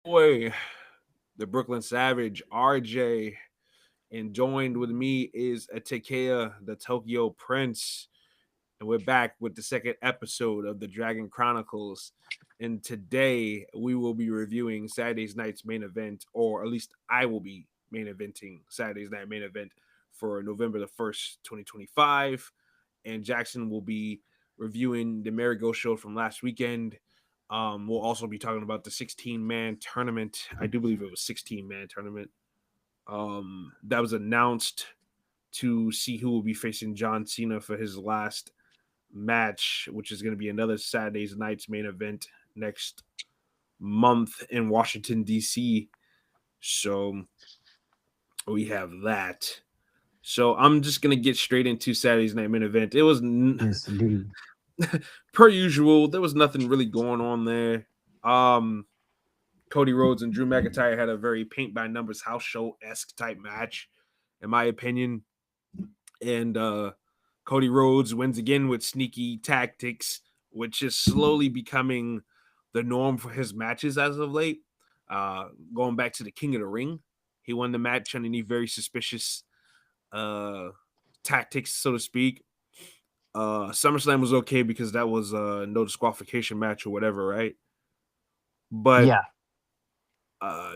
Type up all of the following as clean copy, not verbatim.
boy, the Brooklyn Savage, RJ, and joined with me is a Tekaya, the Tokyo Prince. And we're back with the second episode of the Dragon Chronicles. And today we will be reviewing Saturday's night's main event, or at least I will be main eventing Saturday's night main event for November the 1st, 2025. And Jackson will be reviewing the Marigold show from last weekend. We'll also be talking about the 16-man tournament. I do believe it was 16-man tournament. That was announced to see who will be facing John Cena for his last match, which is going to be another Saturday's night's main event next month in Washington, D.C. So we have that. So I'm just going to get straight into Saturday's night main event. It was Yes, indeed. per usual. There was nothing really going on there. Cody Rhodes and Drew McIntyre had a very paint by numbers house show esque type match, in my opinion. And Cody Rhodes wins again with sneaky tactics, which is slowly becoming the norm for his matches as of late. Going back to the King of the Ring, he won the match underneath very suspicious uh, tactics, so to speak. SummerSlam was okay because that was a no disqualification match or whatever, right? But Yeah,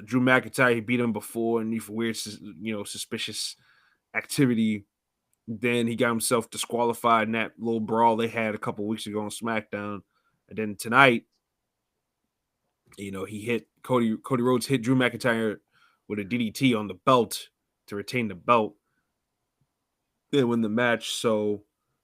Drew McIntyre, he beat him before and for weird, suspicious activity. Then he got himself disqualified in that little brawl they had a couple weeks ago on SmackDown. And then tonight, he hit Cody Rhodes hit Drew McIntyre with a DDT on the belt to retain the belt. Then win the match. So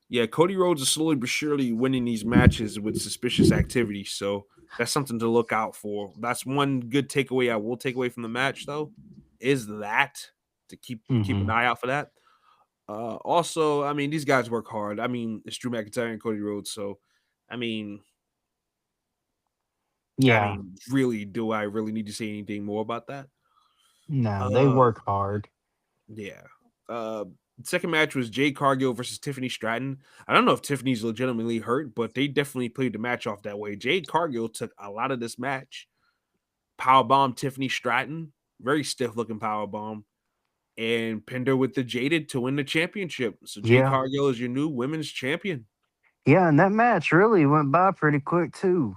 yeah, Cody Rhodes is slowly but surely winning these matches with suspicious activity. So that's something to look out for. That's one good takeaway I will take away from the match, though, is that to keep an hmm eye out for that. Also, I mean, these guys work hard. I mean, it's Drew McIntyre and Cody Rhodes, so I mean, yeah. really, do I really need to say anything more about that? No, they Uh, work hard. yeah. Uh, Second match was Jade Cargill versus Tiffany Stratton. I don't know if Tiffany's legitimately hurt, but they definitely played the match off that way. Jade Cargill took a lot of this match, powerbomb Tiffany Stratton, very stiff looking powerbomb, and pinned her with the Jaded to win the championship. So Jade Yeah, Cargill is your new women's champion. yeah, and that match really went by pretty quick too.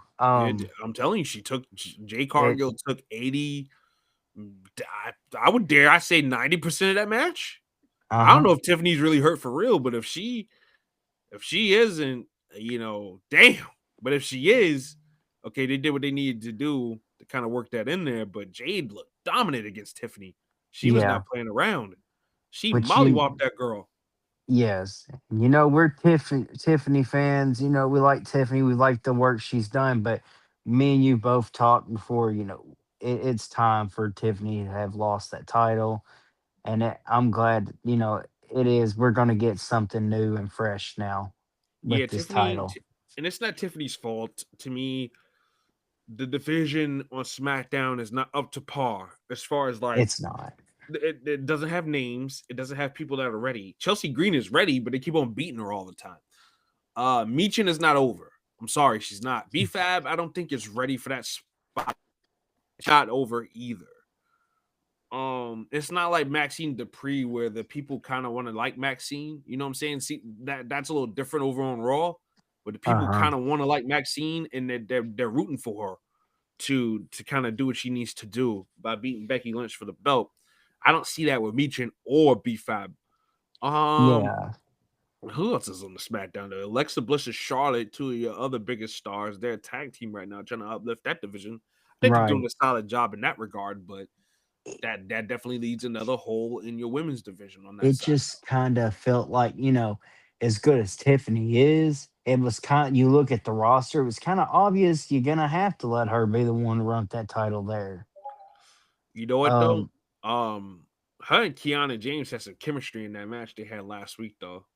I'm telling you, she took Jade It Cargill took 80. I would dare I say 90% of that match. I don't uh-huh. know if Tiffany's really hurt for real, but if she isn't, damn. But if she is, okay, they did what they needed to do to kind of work that in there. But Jade looked dominant against Tiffany. She was Yeah, not playing around. She but mollywopped that girl. yes, we're Tiffany fans. We like Tiffany. We like the work she's done. But me and you both talked before. It's time for Tiffany to have lost that title, and I'm glad. It is. We're gonna get something new and fresh now with Yeah, this title. and it's not Tiffany's fault. To me, the division on SmackDown is not up to par as far as like It's not. it doesn't have names. It doesn't have people that are ready. Chelsea Green is ready, but they keep on beating her all the time. Meechin is not over. I'm sorry, she's not. BFAB, I don't think is ready for that spot. It's not over either. It's not like Maxine Dupree where the people kind of want to like Maxine. You know what I'm saying? See that's a little different over on Raw, but the Uh people huh. kind of want to like Maxine and they're rooting for her to kind of do what she needs to do by beating Becky Lynch for the belt. I don't see that with Meechin or BFAB. Um, Yeah. who else is on the SmackDown? Though? Alexa Bliss and Charlotte, two of your other biggest stars. They're a tag team right now, trying to uplift that division. I think they're doing Right. a solid job in that regard, but that definitely leads another hole in your women's division on that It side. just kind of felt like, as good as Tiffany is, it was you look at the roster, it was kind of obvious you're going to have to let her be the one to run that title there. You know what though? Um, Um, her and Kiana James had some chemistry in that match they had last week though.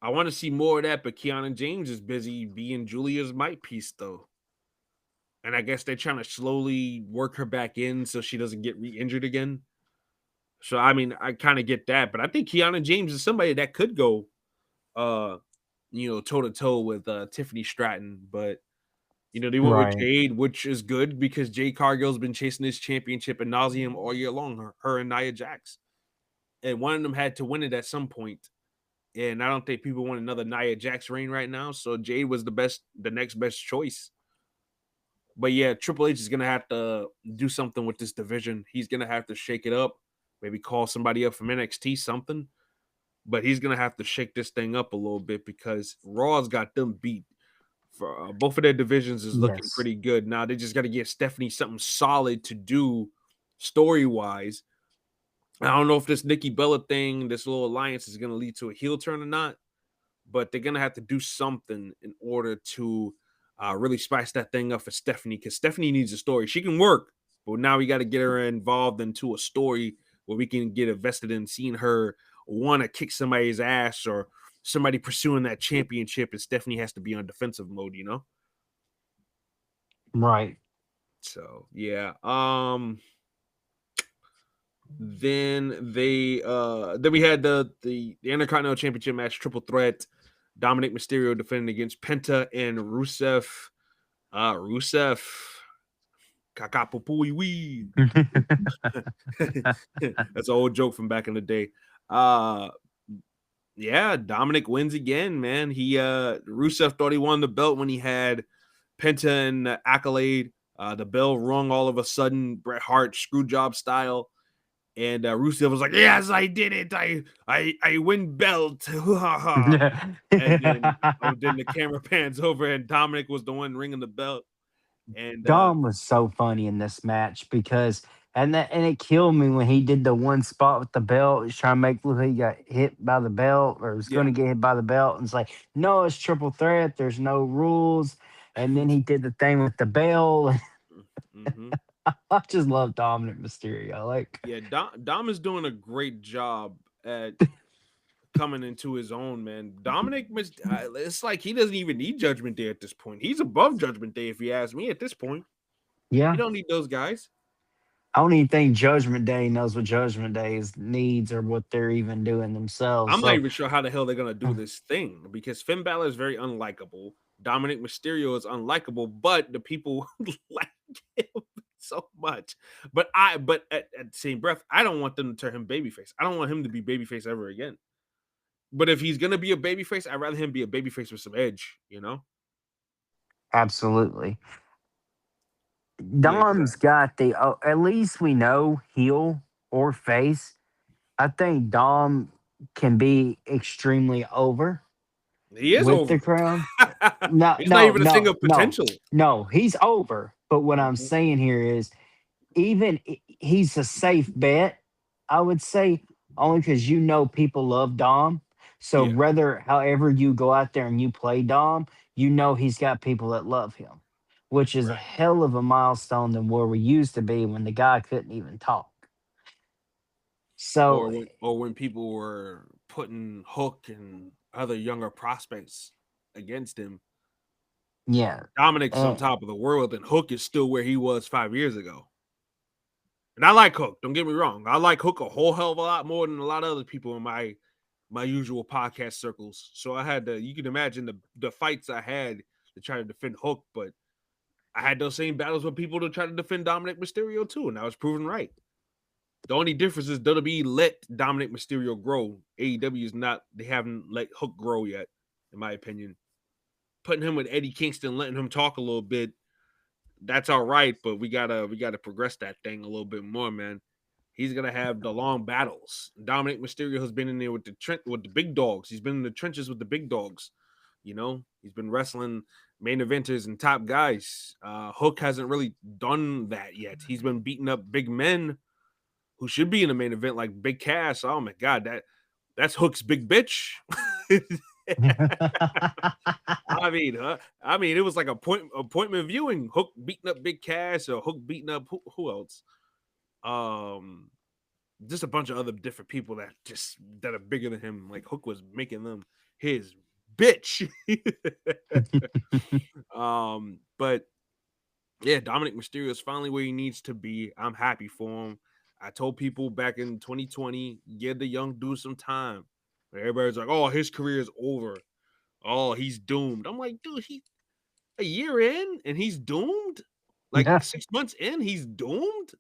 I want to see more of that, but Kiana James is busy being Julia's mic piece though. And I guess they're trying to slowly work her back in so she doesn't get re-injured again. So I mean, I kind of get that, but I think Kiana James is somebody that could go toe to toe with Tiffany Stratton, but They went with Right. Jade, which is good because Jade Cargill's been chasing this championship ad nauseum all year long. Her and Nia Jax, and one of them had to win it at some point. And I don't think people want another Nia Jax reign right now. So Jade was the next best choice. But yeah, Triple H is gonna have to do something with this division. He's gonna have to shake it up. Maybe call somebody up from NXT, something. But he's gonna have to shake this thing up a little bit because Raw's got them beat. For both of their divisions is looking Yes. pretty good. Now they just got to give Stephanie something solid to do story wise. I don't know if this Nikki Bella thing, this little alliance, is gonna lead to a heel turn or not, but they're gonna have to do something in order to really spice that thing up for Stephanie because Stephanie needs a story. She can work, but now we got to get her involved into a story where we can get invested in seeing her want to kick somebody's ass or somebody pursuing that championship, and Stephanie has to be on defensive mode. Right. So yeah. Then we had the Intercontinental Championship match, triple threat. Dominic Mysterio defending against Penta and Rusev. Rusev, Kakapupui. That's an old joke from back in the day. Yeah, Dominic wins again, man. Rusev thought he won the belt when he had Penta and Accolade. The bell rung all of a sudden, Bret Hart screw job style. And Rusev was like, "Yes, I did it. I win belt." And then the camera pans over, and Dominic was the one ringing the belt. And Dom was so funny in this match because and it killed me when he did the one spot with the belt. He's trying to make look like he got hit by the belt or was yeah, going to get hit by the belt. And it's like, no, it's triple threat. There's no rules. And then he did the thing with the bell. mm-hmm. I just love Dominic Mysterio. Like, Yeah, Dom is doing a great job at coming into his own, man. It's like he doesn't even need Judgment Day at this point. He's above Judgment Day, if you ask me. At this point, he yeah, don't need those guys. I don't even think Judgment Day knows what Judgment Day's needs or what they're even doing themselves. I'm not So, even sure how the hell they're gonna do this thing because Finn Balor is very unlikable. Dominic Mysterio is unlikable, but the people like him so much. But at the same breath, I don't want them to turn him babyface. I don't want him to be babyface ever again. But if he's gonna be a babyface, I'd rather him be a babyface with some edge. absolutely. Yeah, Dom's got the at least we know heel or face. I think Dom can be extremely over he is with the over. crowd. No, He's not no, even a thing no, of no, potential. no. He's over. But what I'm Mhm. saying here is even he's a safe bet, I would say, only because people love Dom. So Yeah, whether however you go out there and you play Dom, he's got people that love him, which is a right. hell of a milestone than where we used to be when the guy couldn't even talk. So Or when people were putting Hook and other younger prospects against him. yeah, Dominic's on and top of the world, and Hook is still where he was 5 years ago. And I like Hook. Don't get me wrong. I like Hook a whole hell of a lot more than a lot of other people in my usual podcast circles. So I had to. You can imagine the fights I had to try to defend Hook, but I had those same battles with people to try to defend Dominic Mysterio too, and I was proven right. The only difference is WWE let Dominic Mysterio grow. AEW is not. They haven't let Hook grow yet, in my opinion. Putting him with Eddie Kingston, letting him talk a little bit, that's all right, but we gotta progress that thing a little bit more, man. He's gonna have the long battles. Dominic Mysterio has been in there with the big dogs. He's been in the trenches with the big dogs. He's been wrestling main eventers and top guys. Hook hasn't really done that yet. He's been beating up big men who should be in the main event, like Big Cass. Oh my god, that's Hook's big bitch. I mean, it was like appointment viewing. Hook beating up Big Cass, or Hook beating up who else? Um, just a bunch of other different people that are bigger than him. Like Hook was making them his bitch. But yeah, Dominic Mysterio is finally where he needs to be. I'm happy for him. I told people back in 2020, give the young dude some time. Everybody's like, "Oh, his career is over. Oh, he's doomed." I'm like, dude, a year in and he's doomed. Like Yeah, 6 months in, he's doomed.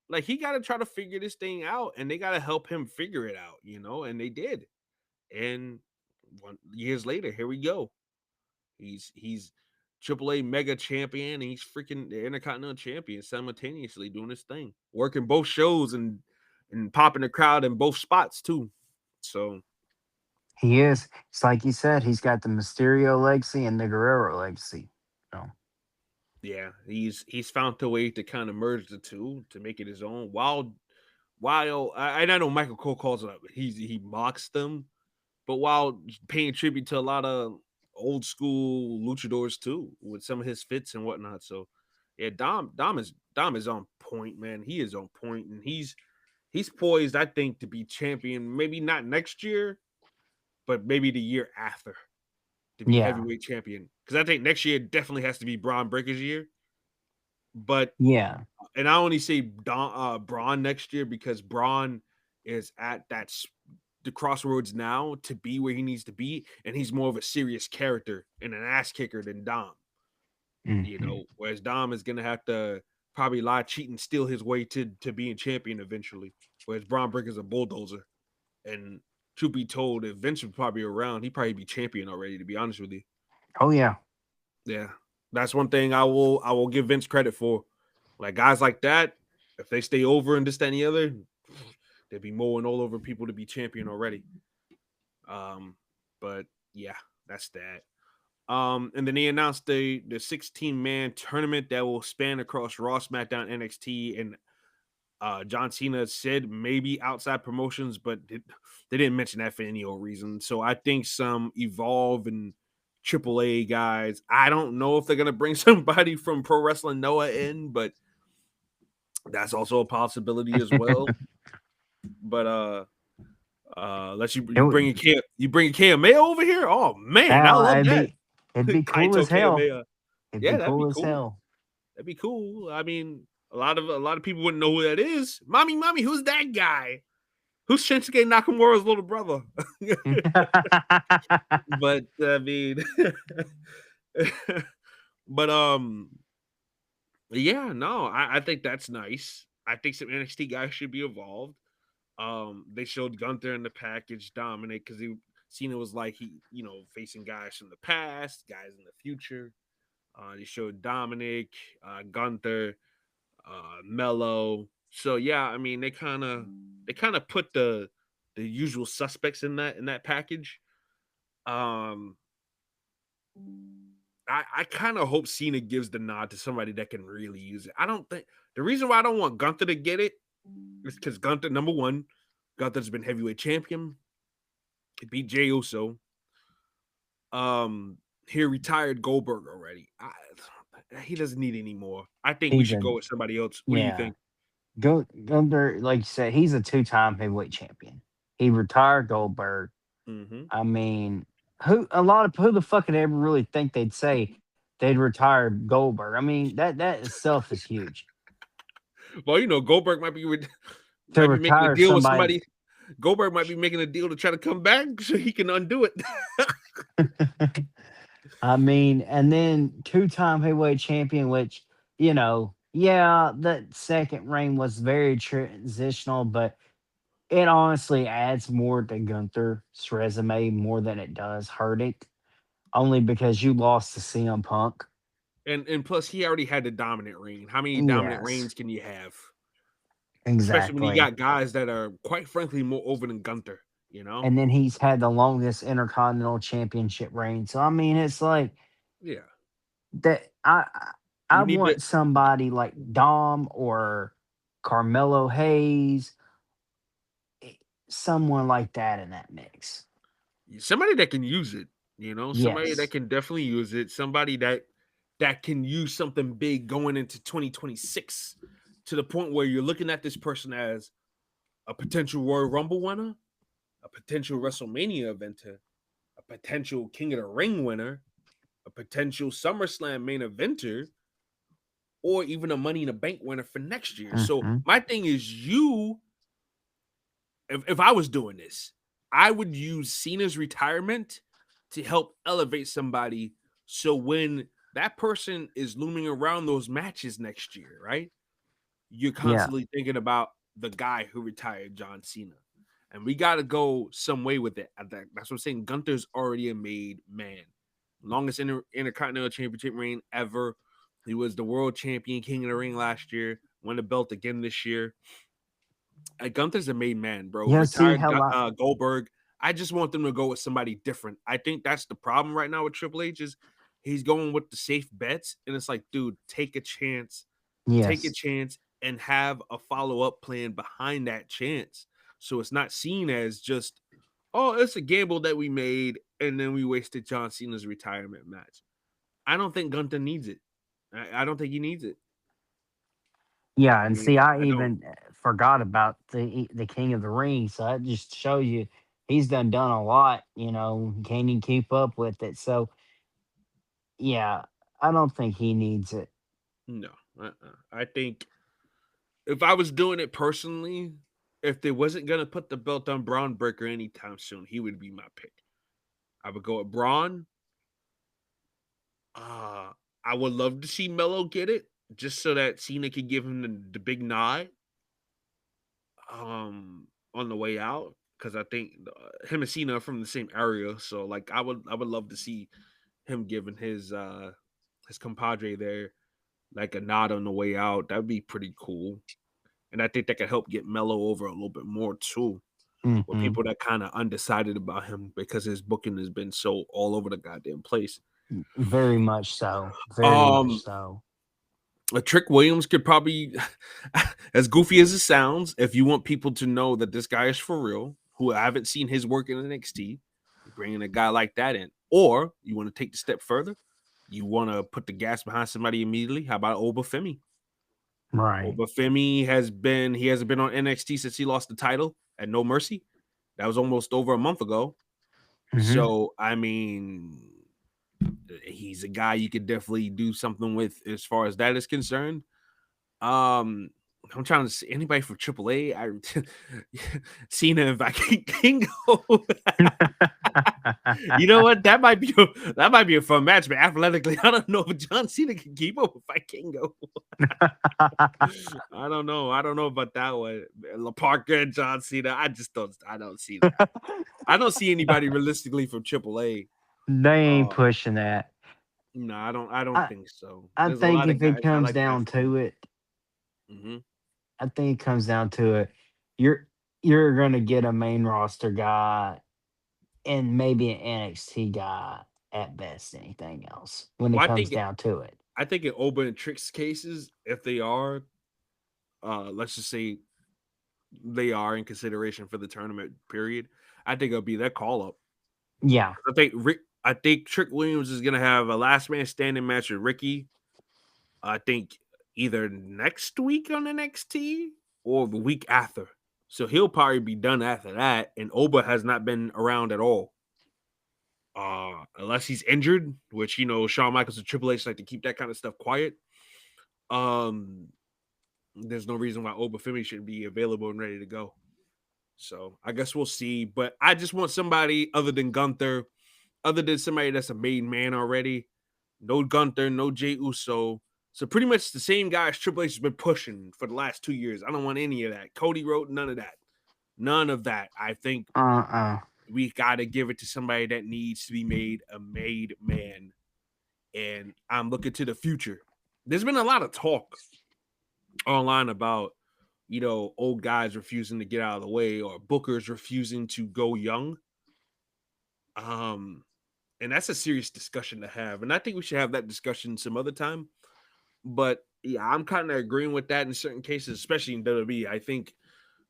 Like he got to try to figure this thing out, and they got to help him figure it out, and they did. And years later, here we go. He's AAA mega champion, and he's freaking the Intercontinental champion simultaneously doing his thing, working both shows and popping the crowd in both spots too. So he is. It's like you said, he's got the Mysterio legacy and the Guerrero legacy. So yeah, he's found a way to kind of merge the two to make it his own. While I know Michael Cole calls it, he mocks them, but while paying tribute to a lot of old school luchadors too, with some of his fits and whatnot. So yeah, Dom is on point, man. He is on point, and he's poised, I think, to be champion. Maybe not next year, but maybe the year after to be yeah, heavyweight champion. Because I think next year definitely has to be Braun Breaker's year. But yeah. and I only say Braun next year because Braun is at the crossroads now to be where he needs to be, and he's more of a serious character and an ass kicker than Dom. Hmm. Whereas Dom is gonna have to probably lie, cheat, and steal his way to being champion eventually. Whereas Braun Breaker's a bulldozer, and truth be told, if Vince would probably be around, he'd probably be champion already. To be honest with you, Oh yeah. yeah, that's one thing I will give Vince credit for. Like guys like that, if they stay over and this, that, and the other, they'd be mowing all over people to be champion already. But yeah, that's that. And then they announced the 16-man tournament that will span across Raw, SmackDown, NXT, and John Cena said maybe outside promotions, but they didn't mention that for any old reason. So I think some Evolve and AAA guys. I don't know if they're gonna bring somebody from Pro Wrestling Noah in, but that's also a possibility as well. But unless It would, you bring a KMA over here. Oh man, I now love that. it'd be cool Kaito as hell. KMA. It'd Yeah, be that'd be cool as cool. hell. That'd be cool. I mean, a lot of people wouldn't know who that is. Mommy, who's that guy? Who's Shinsuke Nakamura's little brother? But I mean, but yeah, no, I think that's nice. I think some NXT guys should be involved. They showed Gunther in the package dominate because he Cena was like facing guys from the past, guys in the future. They showed Dominic, Gunther, Mello. So yeah, I mean they kind of put the usual suspects in that package. Um, I kind of hope Cena gives the nod to somebody that can really use it. I don't think the reason why I don't want Gunther to get it is because Gunther, number one, Gunther's been heavyweight champion. He beat Jey Uso. Um, he retired Goldberg already. He doesn't need any more. I think we He's should a go with somebody else. What do you yeah. think? Gunther, like you said, he's a two-time heavyweight champion. He retired Goldberg. Mm-hmm. I mean, who the fuck could ever really think they'd say they'd retire Goldberg? I mean, that itself is huge. Well, Goldberg might be To might be making a retire deal with somebody, somebody. Goldberg might be making a deal to try to come back so he can undo it. I mean, and then two-time heavyweight champion, which, yeah, that second reign was very transitional, but it honestly adds more to Gunther's resume more than it does hurt it, only because you lost to CM Punk. and plus, he already had the dominant reign. How many dominant Yes, reigns can you have? Especially when you exactly. got guys that are quite frankly more over than Gunther. You know? And then he's had the longest Intercontinental Championship reign. So I mean, it's like Yeah. that. I We need to want somebody like Dom or Carmelo Hayes, eh, someone like that in that mix. somebody that can use it. Somebody that Yes, can definitely use it. Somebody that can use something big going into 2026 to the point where you're looking at this person as a potential Royal Rumble winner, a potential WrestleMania eventer, a potential King of the Ring winner, a potential SummerSlam main eventer, or even a Money in the Bank winner for next year. So hmm, my thing is, if I was doing this, I would use Cena's retirement to help elevate somebody. So when that person is looming around those matches next year, right? You're Yeah. constantly thinking about the guy who retired John Cena. And we got to go some way with it. That's what I'm saying. Gunther's already a made man. Longest Intercontinental Championship reign ever. He was the world champion, king of the ring last year, won the belt again this year. Gunther's a made man, bro. Yeah, see Retired how I Goldberg. I just want them to go with somebody different. I think that's the problem right now with Triple H is he's going with the safe bets. And it's like, dude, take a yes. chance and have a follow-up plan behind that chance. So it's not seen as just, oh, it's a gamble that we made and then we wasted John Cena's retirement match. I don't think Gunther needs it. I don't think he needs it. Yeah, I and mean, see, I I don't. even forgot about the King of the Ring, so that just shows you he's done a lot. Can't even keep up with it. So yeah, I don't think he needs it. No. I think if I was doing it personally, if they wasn't gonna put the belt on Braun Breaker anytime soon, he would be my pick. I would go with Braun. Uh, I would love to see Melo get it, just so that Cena could give him the big nod on the way out. Because I think him and Cena are from the same area, so like I would love to see him giving his compadre there like a nod on the way out. That'd be pretty cool, and I think that could help get Melo over a little bit more too. With Hmm. people that kind of undecided about him because his booking has been so all over the goddamn place. Very much so. Very much Um, so. a Trick Williams could probably, as goofy as it sounds, if you want people to know that this guy is for real, who I haven't seen his work in NXT, bringing a guy like that in, or you want to take the step further, you want to put the gas behind somebody immediately. How about Obafemi? Right. Obafemi he hasn't been on NXT since he lost the title at No Mercy. That was almost over a month ago. Hmm. So I mean, he's a guy you could definitely do something with as far as that is concerned. Um, I'm trying to see anybody from AAA. Cena and Viking Kingo. You know what? That might be a fun match, but athletically, I don't know if John Cena can keep up with Vikingo. I don't know. I don't know about that one. La Parka and John Cena. I don't see that. I don't see anybody realistically from AAA. They ain't Uh, pushing that. no, I don't I think so. I There's a think lot of if it guys I comes like down wrestling. to it, Hmm. I think it comes down to it. You're you're gonna get a main roster guy and maybe an NXT guy at best. Anything else when it Well, comes down to it. I think in Oba and Trick's cases, if they are, let's just say they are in consideration for the tournament period, I think it'll be their call up. Yeah. I think Trick Williams is gonna have a last man standing match with Ricky. I think either next week on NXT or the week after. So he'll probably be done after that. And Oba has not been around at all. Unless he's injured, which Shawn Michaels and Triple H like to keep that kind of stuff quiet. Um, there's no reason why Oba Femi should be available and ready to go. So I guess we'll see. But I just want somebody other than Gunther, other than somebody that's a made man already. No Gunther, no Jey Uso. So pretty much the same guys Triple H has been pushing for the last 2 years. I don't want any of that. Cody wrote none of that. None of that. I think Uh. we got to give it to somebody that needs to be made a made man. And I'm looking to the future. There's been a lot of talk online about old guys refusing to get out of the way or bookers refusing to go young. Um, and that's a serious discussion to have, and I think we should have that discussion some other time. But yeah, I'm kind of agreeing with that in certain cases, especially in WWE. I think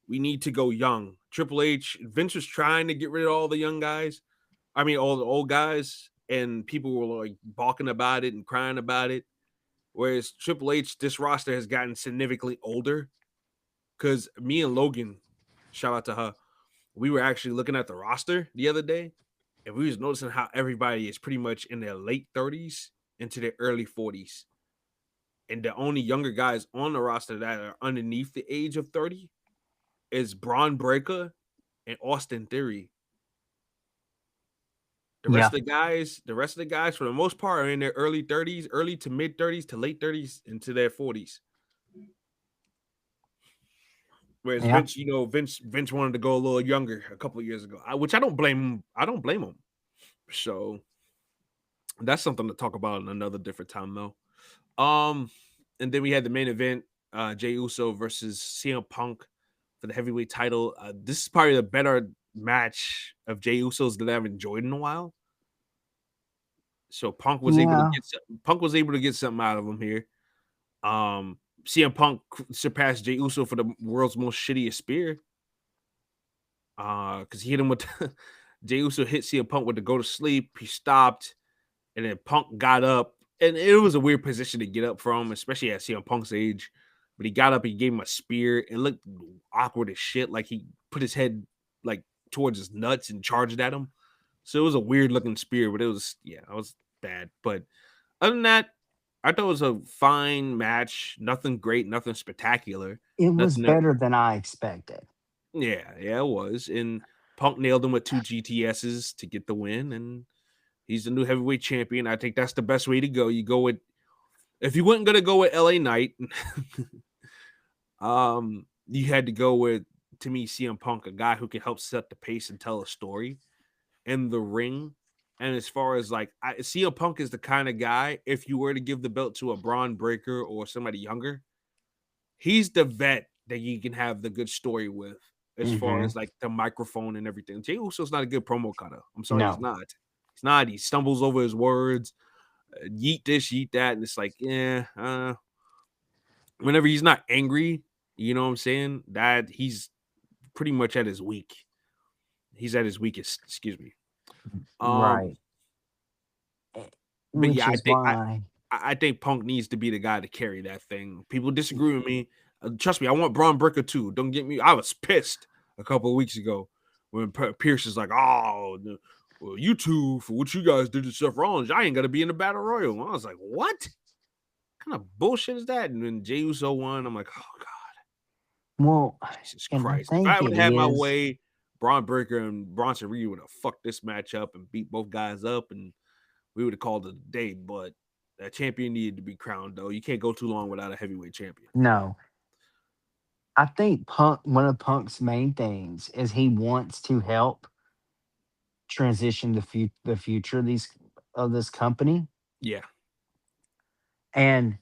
we need to go young. Triple H, Vince was trying to get rid of all the young guys. I mean, all the old guys, and people were like balking about it and crying about it. Whereas Triple H, this roster has gotten significantly older. Because me and Logan, shout out to her, we were actually looking at the roster the other day, and we was noticing how everybody is pretty much in their late 30s into their early 40s. And the only younger guys on the roster that are underneath the age of 30 is Braun Breaker and Austin Theory. Yeah. The rest of the guys, for the most part, are in their early 30s, early to mid 30s to late 30s into their 40s. Whereas Yeah. Vince, Vince wanted to go a little younger a couple of years ago, which I don't blame him. I don't blame him. So that's something to talk about in another different time, though. And then we had the main event, Jey Uso versus CM Punk for the heavyweight title. This is probably the better match of Jey Uso's that I've enjoyed in a while. So Yeah. Punk was able to get something out of him here. CM Punk surpassed Jey Uso for the world's most shittiest spear. Because he hit him with Jey Uso hit CM Punk with the go to sleep. He stopped, and then Punk got up, and it was a weird position to get up from, especially at CM Punk's age. But he got up, he gave him a spear. It looked awkward as shit, like he put his head like towards his nuts and charged at him. So it was a weird looking spear, but it was bad. But other than that, I thought it was a fine match. Nothing great, nothing spectacular. It was Nothing that, better than I expected. yeah, it was. And Punk nailed him with 2 GTSs to get the win, and he's the new heavyweight champion. I think that's the best way to go. You go with if you weren't gonna go with LA Knight, you had to go with, to me, CM Punk, a guy who can help set the pace and tell a story in the ring. And as far as like CM Punk is the kind of guy, if you were to give the belt to a Braun Breaker or somebody younger, he's the vet that you can have the good story with as far Hmm. as like the microphone and everything. Jey Uso's not a good promo cutter. I'm sorry, he's No. not. He's not. He stumbles over his words, yeet this, yeet that, and it's like, yeah. Whenever he's not angry, you know what I'm saying? That he's pretty much at his weak. He's at his weakest. Excuse me. Um, Right. Eh, but Which yeah, is why. I think Punk needs to be the guy to carry that thing. People disagree with me. Trust me, I want Braun Breaker too. Don't get me. I was pissed a couple of weeks ago when Pierce is like, "Oh, well, you two for what you guys did to Seth Rollins, I ain't gonna be in the battle royal." And I was like, "What kind of bullshit is that?" And then Jey Uso won. I'm like, "Oh God, Well, Jesus and I Christ! If I think would it have had my is. way, Braun Breaker and Bronson Reed would have fucked this match up and beat both guys up, and we would have called it a day." But that champion needed to be crowned, though. You can't go too long without a heavyweight champion. No. I think Punk, one of Punk's main things is he wants to help transition the future of these of this company. Yeah, And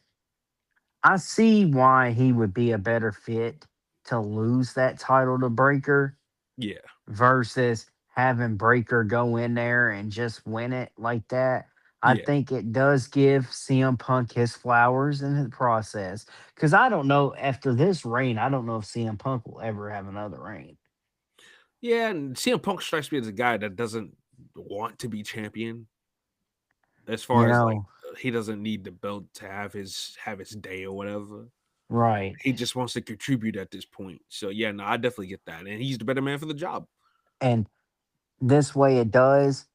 I see why he would be a better fit to lose that title to Breaker yeah, versus having Breaker go in there and just win it like that. I yeah, think it does give CM Punk his flowers in the process. Because I don't know, after this reign, I don't know if CM Punk will ever have another reign. yeah. And CM Punk strikes me as a guy that doesn't want to be champion. As You far as like, know, he doesn't need the belt to have his day or whatever. right. He just wants to contribute at this point. So yeah, no, I definitely get that, and he's the better man for the job. And this way it does,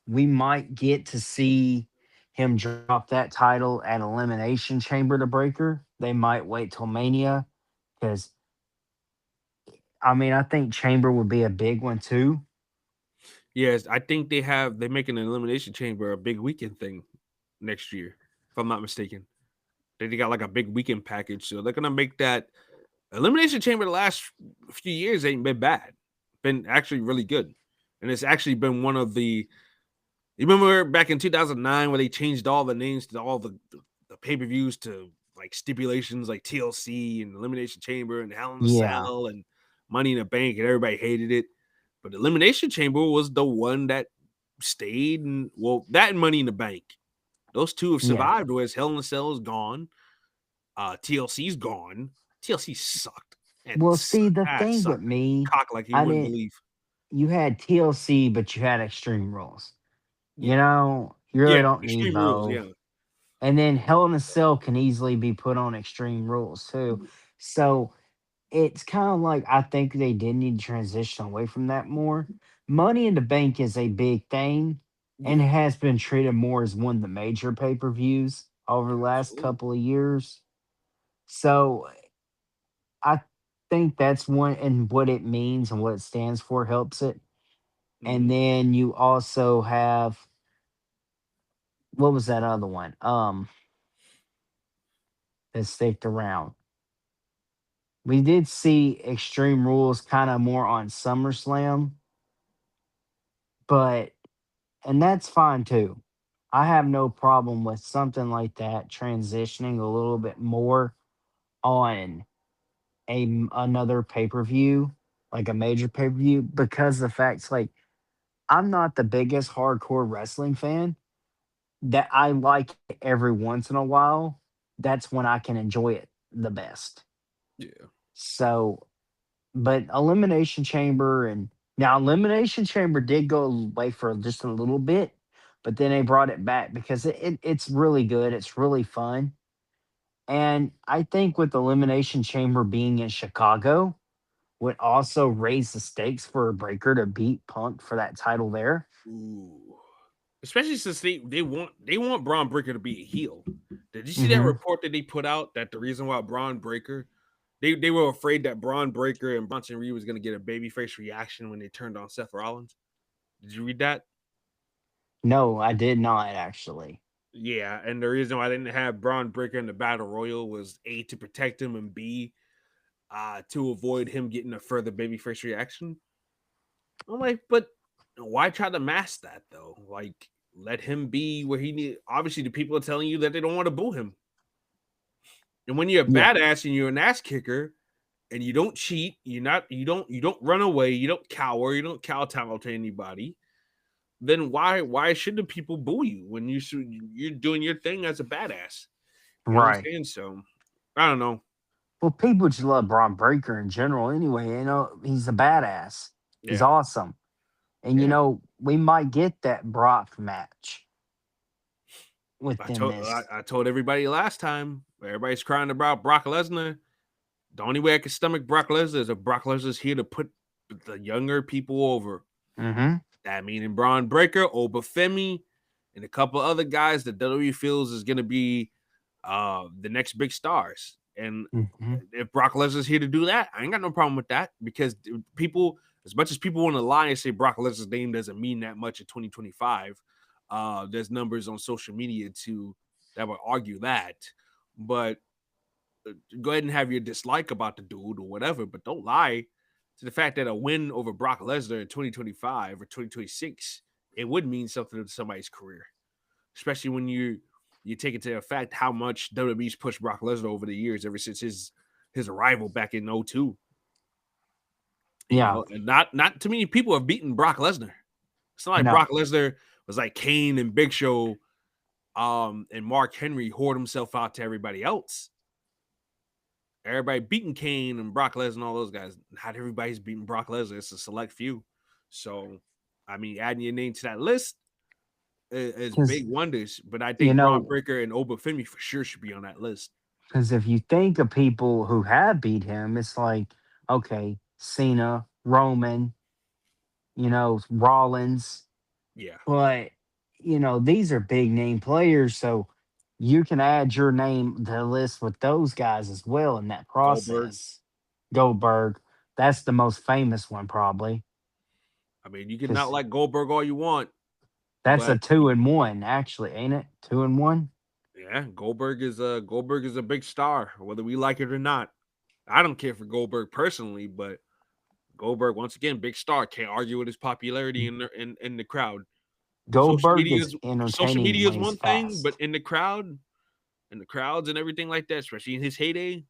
we might get to see him drop that title at Elimination Chamber to Breaker. They might wait till Mania because, I mean, I think Chamber would be a big one too. Yes, I think they're making an elimination chamber a big weekend thing next year, if I'm not mistaken. They got like a big weekend package, so they're gonna make that elimination chamber. The last few years ain't been bad, been actually really good, and it's actually been one of the. You remember back in 2009 where they changed all the names to all the pay per views to like stipulations like TLC and Elimination Chamber and Hell in a Yeah, Cell and Money in a Bank, and everybody hated it. But Elimination Chamber was the one that stayed, and well, that and Money in the Bank. Those two have yeah. survived, whereas Hell in a Cell is gone. TLC's gone. TLC sucked. And Well, see, the that thing with sucked me, cock like you I wouldn't didn't. believe. You had TLC, but you had Extreme Rules. Yeah. You really Yeah. don't need Extreme Rules. both. Yeah. And then Hell in a Cell can easily be put on Extreme Rules too. So it's kind of like I think they did need to transition away from that more. Money in the Bank is a big thing, and it Yeah. has been treated more as one of the major pay per views over the last Absolutely. couple of years. So I think that's one, and what it means and what it stands for helps it. And Mm-hmm. then you also have, what was that other one? That sticked around. We did see Extreme Rules kind of more on SummerSlam, but and that's fine too. I have no problem with something like that transitioning a little bit more on another pay-per-view, like a major pay-per-view, because the facts like I'm not the biggest hardcore wrestling fan. That I like it every once in a while. That's when I can enjoy it the best. Yeah. So, but Elimination Chamber, and now Elimination Chamber did go away for just a little bit, but then they brought it back because it's really good. It's really fun. And I think with Elimination Chamber being in Chicago would also raise the stakes for a Breaker to beat Punk for that title there. Ooh. Especially since they want Braun Breaker to be a heel. Did you see that Hmm. report that they put out that the reason why Braun Breaker they were afraid that Braun Breaker and Bronson Reed was going to get a babyface reaction when they turned on Seth Rollins? Did you read that? No, I did not actually. Yeah, and the reason why I didn't have Braun Breaker in the Battle Royal was A, to protect him, and B, to avoid him getting a further babyface reaction. I'm like, but why try to mask that though? Like, let him be where he need. Obviously, the people are telling you that they don't want to boo him. And when you're a Yeah, badass and you're an ass kicker and you don't cheat, you don't run away, you don't cower, you don't kowtow to anybody, then why should the people boo you when you're doing your thing as a badass? You know what I'm right. saying? So I don't know. Well, people just love Braun Breaker in general anyway. He's a badass. He's Yeah, awesome. And, yeah. we might get that Brock match with I them told this. I told everybody last time. Everybody's crying about Brock Lesnar. The only way I can stomach Brock Lesnar is if Brock Lesnar's here to put the younger people over. Hmm. That meaning Braun Breaker, Obafemi, and a couple other guys that WWE feels is going to be the next big stars. And Hmm. if Brock Lesnar's here to do that, I ain't got no problem with that because people, as much as people want to lie and say Brock Lesnar's name doesn't mean that much in 2025, there's numbers on social media that would argue that. But go ahead and have your dislike about the dude or whatever, but don't lie to the fact that a win over Brock Lesnar in 2025 or 2026 it would mean something to somebody's career, especially when you take into effect how much WWE's pushed Brock Lesnar over the years ever since his arrival back in '02. You Yeah. know, and not too many people have beaten Brock Lesnar. It's not like No. Brock Lesnar was like Kane and Big Show, and Mark Henry hoard himself out to everybody else. Everybody beating Kane and Brock Lesnar and all those guys. Not everybody's beating Brock Lesnar. It's a select few. So, I mean, adding your name to that list is Because, big wonders. But I you think Braun know, Breaker and Obafemi for sure should be on that list. because if you think of people who have beat him, it's like, okay, Cena, Roman, Rollins. Yeah. But, these are big name players. So you can add your name to the list with those guys as well in that Goldberg. process. Goldberg, that's the most famous one, probably, I mean, you can not because like Goldberg all you want, that's a but 2-1, actually, ain't it? 2-1. yeah, Goldberg is a big star, whether we like it or not. I don't care for Goldberg personally, but Goldberg once again, big star. Can't argue with his popularity in the crowd. Social Goldberg media is is social entertaining media when is he's one thing, but fast. in the crowds and everything like that, especially in his heyday,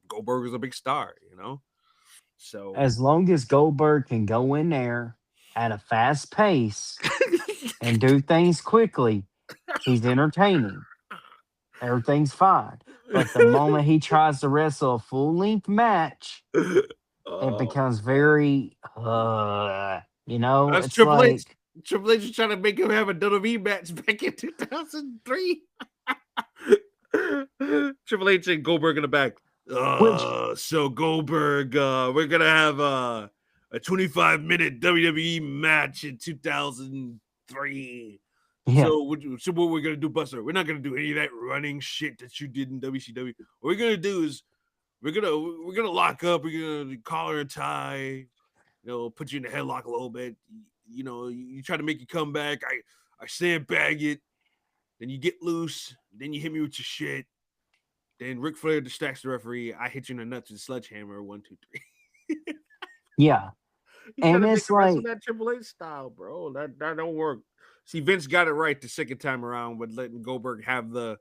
Goldberg was a big star, you know. So As long as Goldberg can go in there at a fast pace and do things quickly, he's entertaining. Everything's fine. But the moment he tries to wrestle a full length match, it oh, becomes very, that's it's Triple H. like, Triple H was trying to make him have a WWE match back in 2003. Triple H and Goldberg in the back. which, So Goldberg, we're gonna have a 25-minute WWE match in 2003. yeah, So what we're gonna do, Buster? We're not gonna do any of that running shit that you did in WCW. What we're gonna do is we're gonna lock up. We're gonna collar and tie. Put you in the headlock a little bit. you try to make your comeback. I sandbag it. Then you get loose. Then you hit me with your shit. Then Ric Flair distracts the referee. I hit you in the nuts with a sledgehammer. 1, 2, 3. Yeah. You try And to make it's a wrestle like, that Triple H style, bro. That don't work. See, Vince got it right the second time around with letting Goldberg have the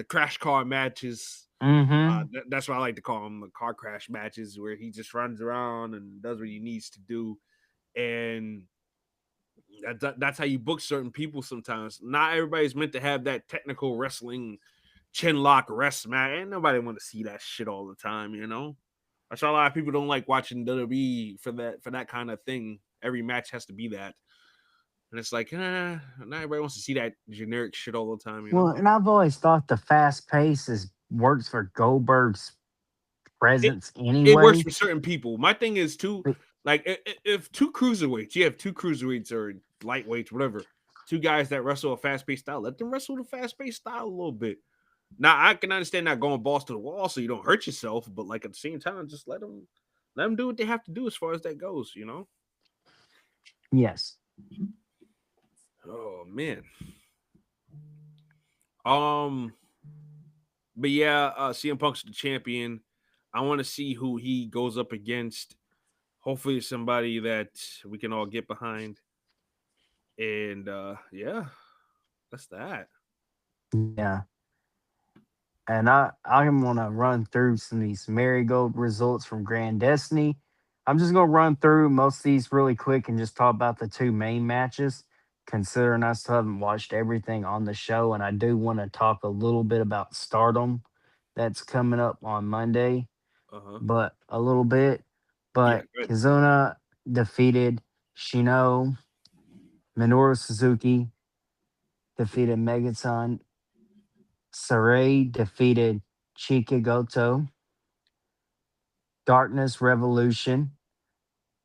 crash car matches. mm-hmm. That's what I like to call them, the car crash matches, where he just runs around and does what he needs to do. And that's how you book certain people sometimes. Not everybody's meant to have that technical wrestling chin lock rest match. Ain't nobody want to see that shit all the time. That's why a lot of people don't like watching WWE for that kind of thing. Every match has to be that. And it's like, not everybody wants to see that generic shit all the time. Well, and I've always thought the fast pace is works for Goldberg's It presence it works anyway. for certain people. My thing is too, But like if two cruiserweights, you have two cruiserweights or lightweights, whatever, two guys that wrestle a fast paced style, let them wrestle the fast paced style a little bit. Now I can understand not going balls to the wall so you don't hurt yourself, but like at the same time, just let them do what they have to do as far as that goes. yes, Oh man. Um, but yeah, CM Punk's the champion. I want to see who he goes up against. Hopefully, it's somebody that we can all get behind. And yeah, that's that. yeah. And I'm gonna run through some of these Marigold results from Grand Destiny. I'm just gonna run through most of these really quick and just talk about the two main matches, considering I still haven't watched everything on the show, and I do want to talk a little bit about Stardom that's coming up on Monday, Uh huh. but a little bit. Yeah, But good. Kizuna defeated Shino, Minoru Suzuki defeated Megaton, Sarai defeated Chika Goto, Darkness Revolution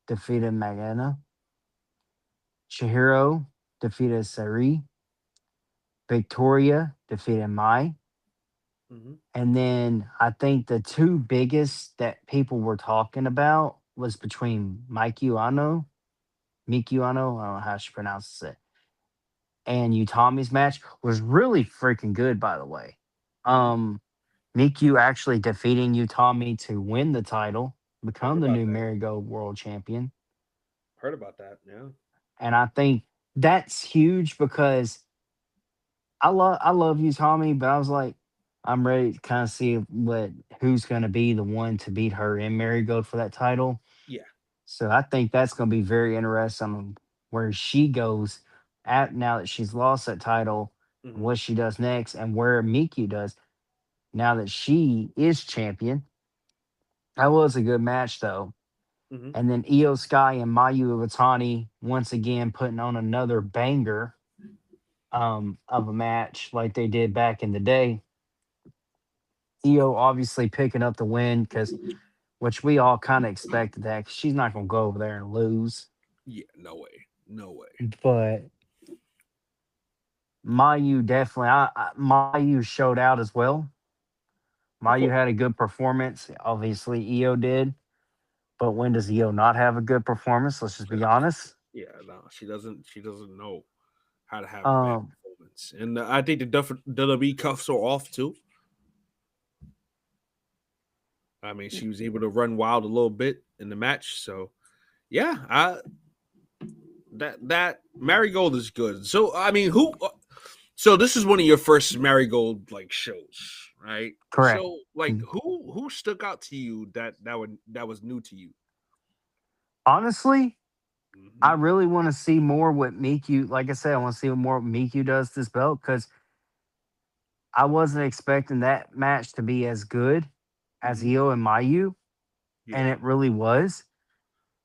defeated Magana. Chihiro defeated Sari. Victoria defeated Mai. Hmm. And then I think the two biggest that people were talking about was between Miku Ano, I don't know how she pronounces it, and Utami's match was really freaking good, by the way. Hmm. Um, Miku actually defeating Utami to win the title, Heard become the about new that. Marigold World Champion. Heard about that. Yeah. And I think that's huge because I love you, Tommy, but I was like, I'm ready to kind of see who's going to be the one to beat her in Marigold for that title. Yeah. So I think that's going to be very interesting on where she goes at now that she's lost that title, Hmm. what she does next, and where Miku does now that she is champion. That was a good match though. Hmm. And then Io Sky and Mayu Iwatani once again putting on another banger of a match like they did back in the day. Io obviously picking up the win because which we all kind of expected that 'cause she's not gonna go over there and lose. Yeah. No way. No way. But Mayu definitely, Mayu showed out as well. Of Mayu course. had a good performance. Obviously, Io did. But when does Io not have a good performance? Let's just be honest. Yeah. No, she doesn't. She doesn't know how to have a bad Um, performance, and I think the WWE cuffs are off too. I mean, she was able to run wild a little bit in the match, so yeah, that Marigold is good. So I mean, who? So this is one of your first Marigold like shows, right? correct. So like, who stuck out to you that was new to you? Honestly, I Hmm. really want to see more what Miku. Like I said, I want to see what more Miku does this belt because I wasn't expecting that match to be as good as Hmm. Io and Mayu, and Yeah. it really was.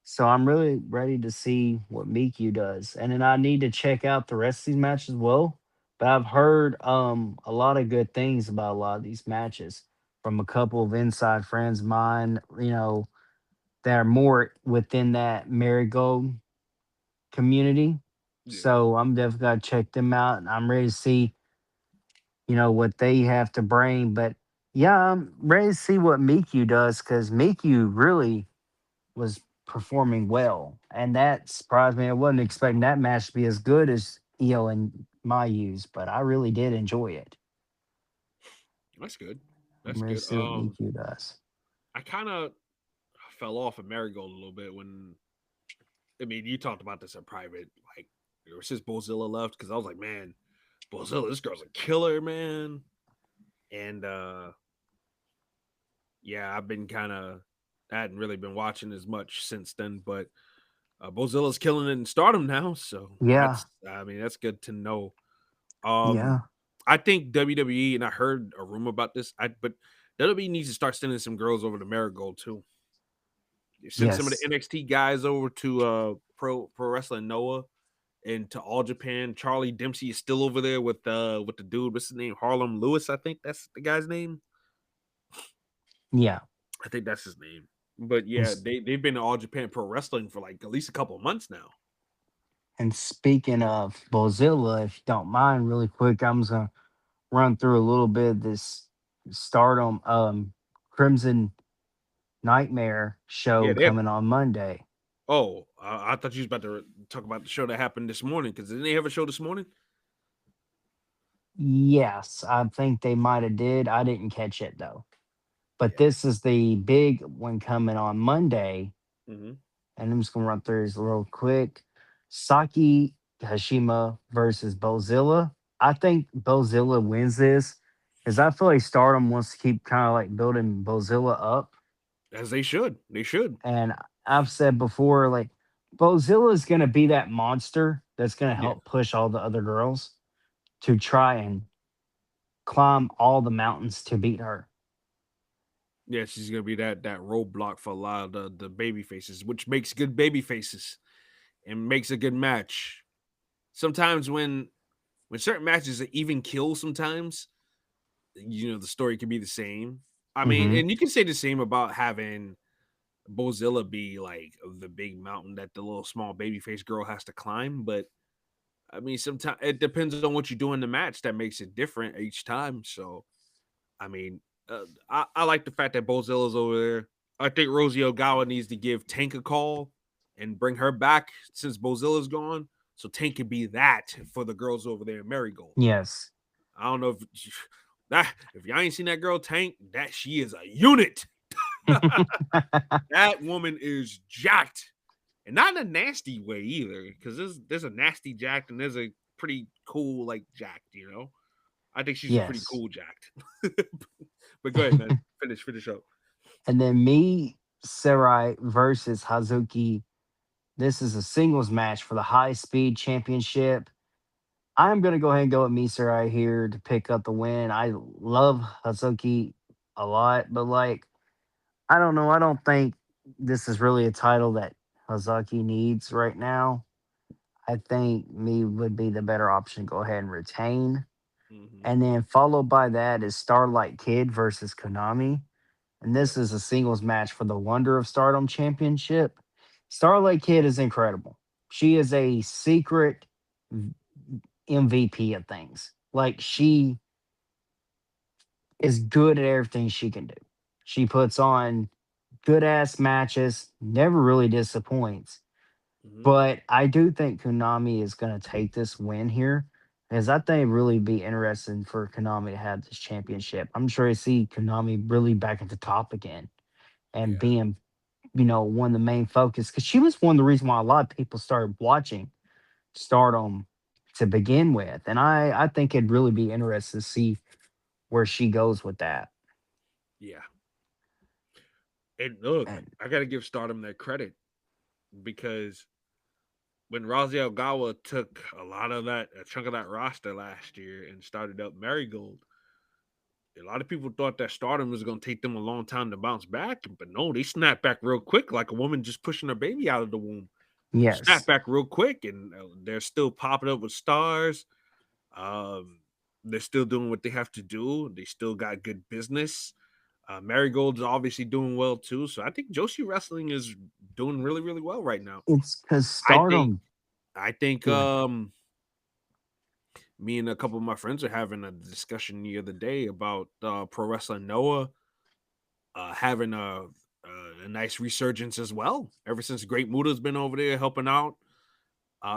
So I'm really ready to see what Miku does, and then I need to check out the rest of these matches as well. But I've heard a lot of good things about a lot of these matches from a couple of inside friends of mine. That are more within that Marigold community. Yeah. So I'm definitely gonna check them out, and I'm ready to see what they have to bring. But yeah, I'm ready to see what Miku does because Miku really was. performing well, and that surprised me. I wasn't expecting that match to be as good as Io and Mayu's, but I really did enjoy it. That's good. I'm That's ready to good. see what DQ does. I kind of fell off of Marigold a little bit when I mean you talked about this in private, like since Bozilla left, because I was like, man, Bozilla, this girl's a killer, man. And yeah, I've been kind of I hadn't really been watching as much since then, but Bozilla's killing it in Stardom now, so Yeah, that's good to know. Um, yeah, I think WWE, and I heard a rumor about this, but WWE needs to start sending some girls over to Marigold too. You send some of the yes, NXT guys over to Pro Wrestling Noah and to All Japan. Charlie Dempsey is still over there with the dude. What's his name? Harlem Lewis, I think that's the guy's name. yeah. I think that's his name. But And, yeah, they've been to All Japan Pro Wrestling for like at least a couple of months now. and speaking of Bozilla, if you don't mind, really quick, I'm just gonna run through a little bit of this Stardom Crimson Nightmare Yeah, show they have. coming on Monday. Oh, I thought you was about to talk about the show that happened this morning. Because didn't they have a show this morning? Yes, I think they might have did. I didn't catch it though. But Yeah. this is the big one coming on Monday, Hmm. and I'm just gonna run through this real quick. Saki Hashima versus Bozilla. I think Bozilla wins this because I feel like Stardom wants to keep kind of like building Bozilla up. As they should. They should. And I've said before, like Bozilla is gonna be that monster that's gonna Yeah. help push all the other girls to try and climb all the mountains to beat her. Yeah, she's gonna be that roadblock for a lot of the baby faces, which makes good baby faces and makes a good match. Sometimes when certain matches are even kill, sometimes the story can be the same. I mean, Hmm. and you can say the same about having Bozilla be like the big mountain that the little small baby face girl has to climb, but I mean, sometimes it depends on what you do in the match that makes it different each time. So, I mean, I like the fact that Bozilla's over there. I think Rosie Ogawa needs to give Tank a call and bring her back since Bozilla's gone. So Tank can be that for the girls over there in Marigold. Yes. I don't know if that if y'all ain't seen that girl Tank, that she is a unit. That woman is jacked. And not in a nasty way either, because there's a nasty jacked and there's a pretty cool like jacked, I think she's a pretty Yes. cool jacked. But go ahead, man. Finish up. And then me, Sarai versus Hazuki. This is a singles match for the high speed championship. I'm gonna go ahead and go with Misarai here to pick up the win. I love Hazuki a lot, but like I don't know. I don't think this is really a title that Hazuki needs right now. I think me would be the better option to go ahead and retain. Hmm. And then followed by that is Starlight Kid versus Konami. And Yeah. this is a singles match for the Wonder of Stardom Championship. Starlight Kid is incredible. She is a secret MVP of things. Like she is good at everything she can do. She puts on good ass matches, never really disappoints. Hmm. But I do think Konami is going to take this win here because I think it'd really be interesting for Konami to have this championship. I'm sure I see Konami really back at the top again and Yeah. being, one of the main focus because she was one of the reasons why a lot of people started watching Stardom to begin with. And I think it'd really be interesting to see where she goes with that. Yeah. And look, And I gotta give Stardom their credit because when Razi Ogawa took a chunk of that roster last year and started up Marigold, a lot of people thought that Stardom was going to take them a long time to bounce back, but no, they snapped back real quick, like a woman just pushing her baby out of the womb. Snap yes, back real quick, and they're still popping up with stars. Um, they're still doing what they have to do. They still got good business. Marigold is obviously doing well too. So I think Joshi Wrestling is doing really, really well right now. it's because I think Stardom, I think yeah, me and a couple of my friends are having a discussion the other day about Pro Wrestling Noah having a nice resurgence as well. Ever since Great Muda's been over there helping out,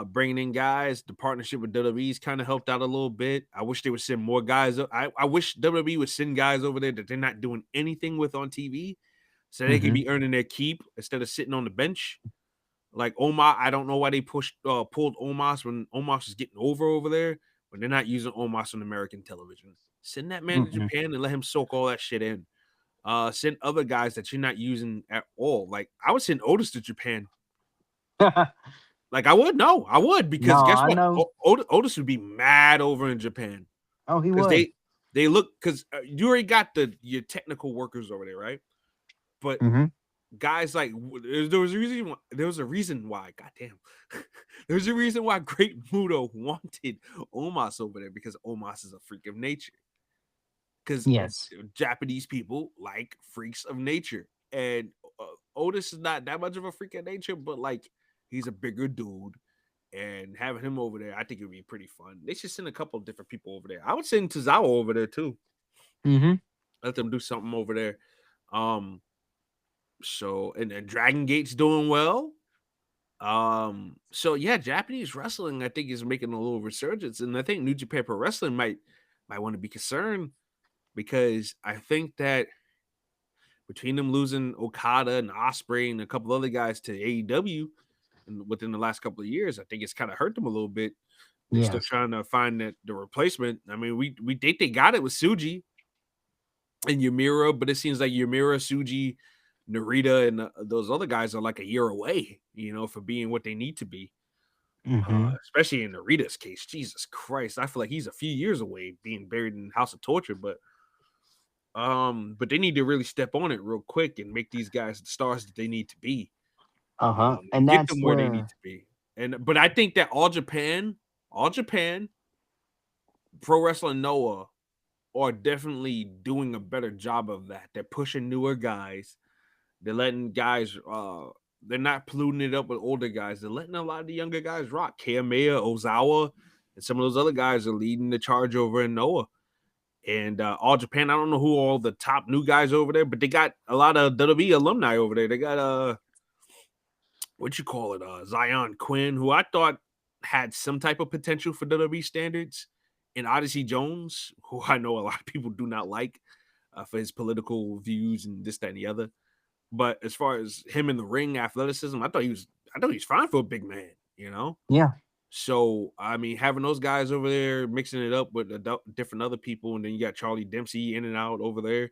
bringing in guys. The partnership with WWE's kind of helped out a little bit. I wish they would send more guys. I wish WWE would send guys over there that they're not doing anything with on TV, so they could Hmm. be earning their keep instead of sitting on the bench. Like Omar, I don't know why they pulled Omos when Omos is getting over there, when they're not using Omos on American television. Send that man to Mm-mm. Japan and let him soak all that shit in. Send other guys that you're not using at all. Like I would send Otis to Japan. Like I would, no, I would No, because guess I what? know. Otis would be mad over in Japan Oh, he because would. they look because you already got your technical workers over there, right? But Hmm. guys like there was a reason why. Goddamn, there's a reason why Great Muto wanted Omos over there because Omos is a freak of nature. Because Yes. Japanese people like freaks of nature, and Otis is not that much of a freak of nature, but like he's a bigger dude, and having him over there, I think it would be pretty fun. They should send a couple of different people over there. I would send Tozawa over there too. Hmm. Let them do something over there. Um, so and Dragon Gate's doing well. So yeah, Japanese wrestling I think is making a little resurgence, and I think New Japan Pro Wrestling might want to be concerned because I think that between them losing Okada and Osprey and a couple other guys to AEW and within the last couple of years, I think it's kind of hurt them a little bit. They're still Yes. trying to find the replacement. I mean, we think they got it with Suji and Yumira, but it seems like Yumira, Suji, Narita, and those other guys are like a year away, for being what they need to be. Hmm. Especially in Narita's case, Jesus Christ, I feel like he's a few years away being buried in House of Torture, but they need to really step on it real quick and make these guys the stars that they need to be. Uh-huh. And And get that's them where they need where to be. But I think that all Japan, Pro Wrestling Noah are definitely doing a better job of that. They're pushing newer guys. They're letting guys they're not polluting it up with older guys. They're letting a lot of the younger guys rock. Kiyomiya, Ozawa, and some of those other guys are leading the charge over in Noah. And All Japan, I don't know who all the top new guys over there, but they got a lot of WWE alumni over there. They got what you call it, Zion Quinn, who I thought had some type of potential for WWE standards, and Odyssey Jones, who I know a lot of people do not like for his political views and this, that, and the other. But as far as him in the ring athleticism, I thought he was fine for a big man. yeah. So I mean, having those guys over there mixing it up with different other people, and then you got Charlie Dempsey in and out over there,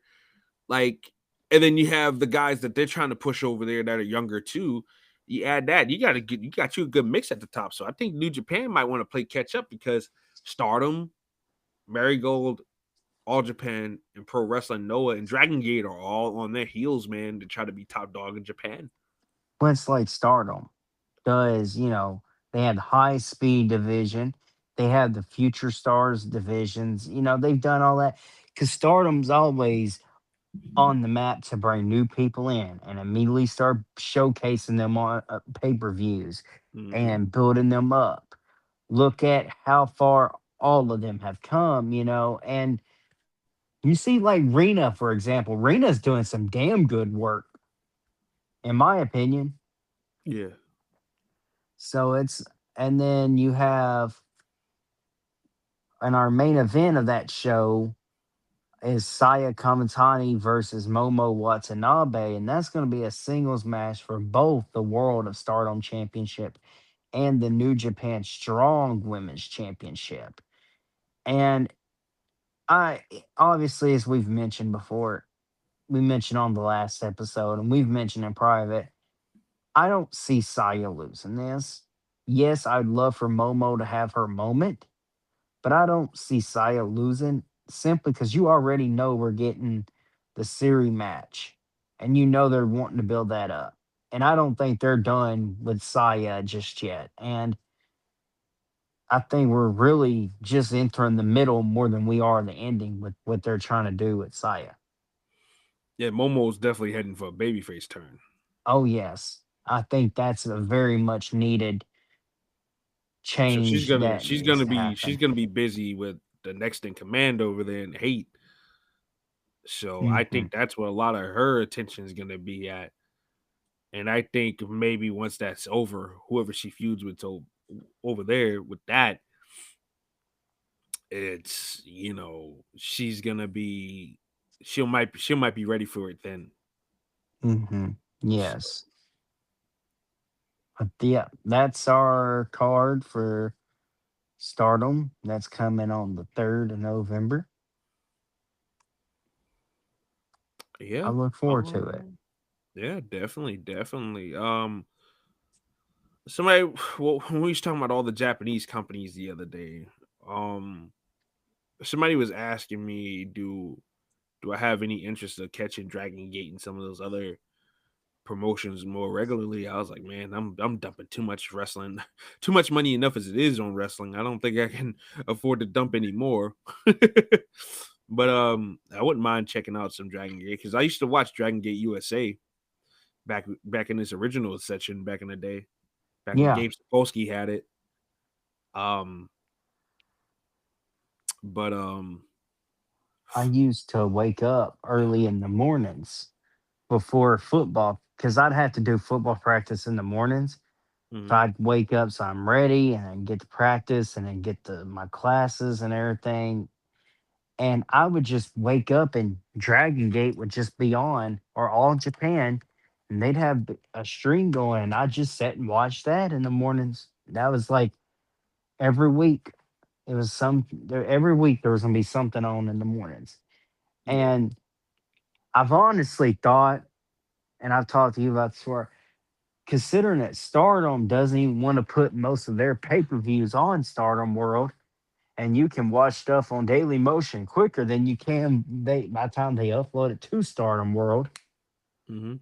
like, and then you have the guys that they're trying to push over there that are younger too. You add that, you got you a good mix at the top. So I think New Japan might want to play catch up because Stardom, Marigold, All Japan, and Pro Wrestling Noah and Dragon Gate are all on their heels, man, to try to be top dog in Japan. But it's like Stardom does, they had the high speed division. They have the future stars divisions. They've done all that because Stardom's always on the map to bring new people in and immediately start showcasing them on pay-per-views Mm-hmm. and building them up. Look at how far all of them have come, and you see like Rena, for example. Rena's doing some damn good work, in my opinion. Yeah. So it's and then you have in our main event of that show is Saya Kamatani versus Momo Watanabe, and that's going to be a singles match for both the World of Stardom Championship and the New Japan Strong Women's Championship. And I obviously, as we've mentioned before, we mentioned on the last episode, and we've mentioned in private, I don't see Saya losing this. Yes, I'd love for Momo to have her moment, but I don't see Saya losing simply because you already know we're getting the Siri match and they're wanting to build that up. And I don't think they're done with Saya just yet. And I think we're really just entering the middle more than we are the ending with what they're trying to do with Saya. Yeah, Momo's definitely heading for a babyface turn. Oh, yes. I think that's a very much needed So she's change gonna that she's needs gonna to be she's happen. gonna be busy with the next in command over there in Hate. So I Hmm. think that's where a lot of her attention is gonna be at. And I think maybe once that's over, whoever she feuds with over there with that, it's she's gonna be she might be ready for it then. Hmm. So Yes. But yeah, that's our card for Stardom. That's coming on the 3rd of November. I yeah, look forward to it. yeah, definitely, definitely. Somebody, well, when we was talking about all the Japanese companies the other day, um, somebody was asking me, do I have any interest of catching Dragon Gate and some of those other promotions more regularly? I was like, man, I'm dumping too much wrestling, too much money enough as it is on wrestling. I don't think I can afford to dump any more. But I wouldn't mind checking out some Dragon Gate because I used to watch Dragon Gate USA back in this original section back in the day, back when Yeah, Gabe Sapolsky had it. Um, but I used to wake up early in the mornings before football because I'd have to do football practice in the mornings. So mhm, I'd wake up so I'm ready and then get to practice and then get to my classes and everything. And I would just wake up and Dragon Gate would just be on or All Japan and they'd have a stream going and I just sat and watched that in the mornings. That was like every week. It was every week there was gonna be something on in the mornings. yeah, And I've honestly thought, and I've talked to you about this before, considering that Stardom doesn't even want to put most of their pay-per-views on Stardom World, and you can watch stuff on Daily Motion quicker than you can by the time they upload it to Stardom World. mhm.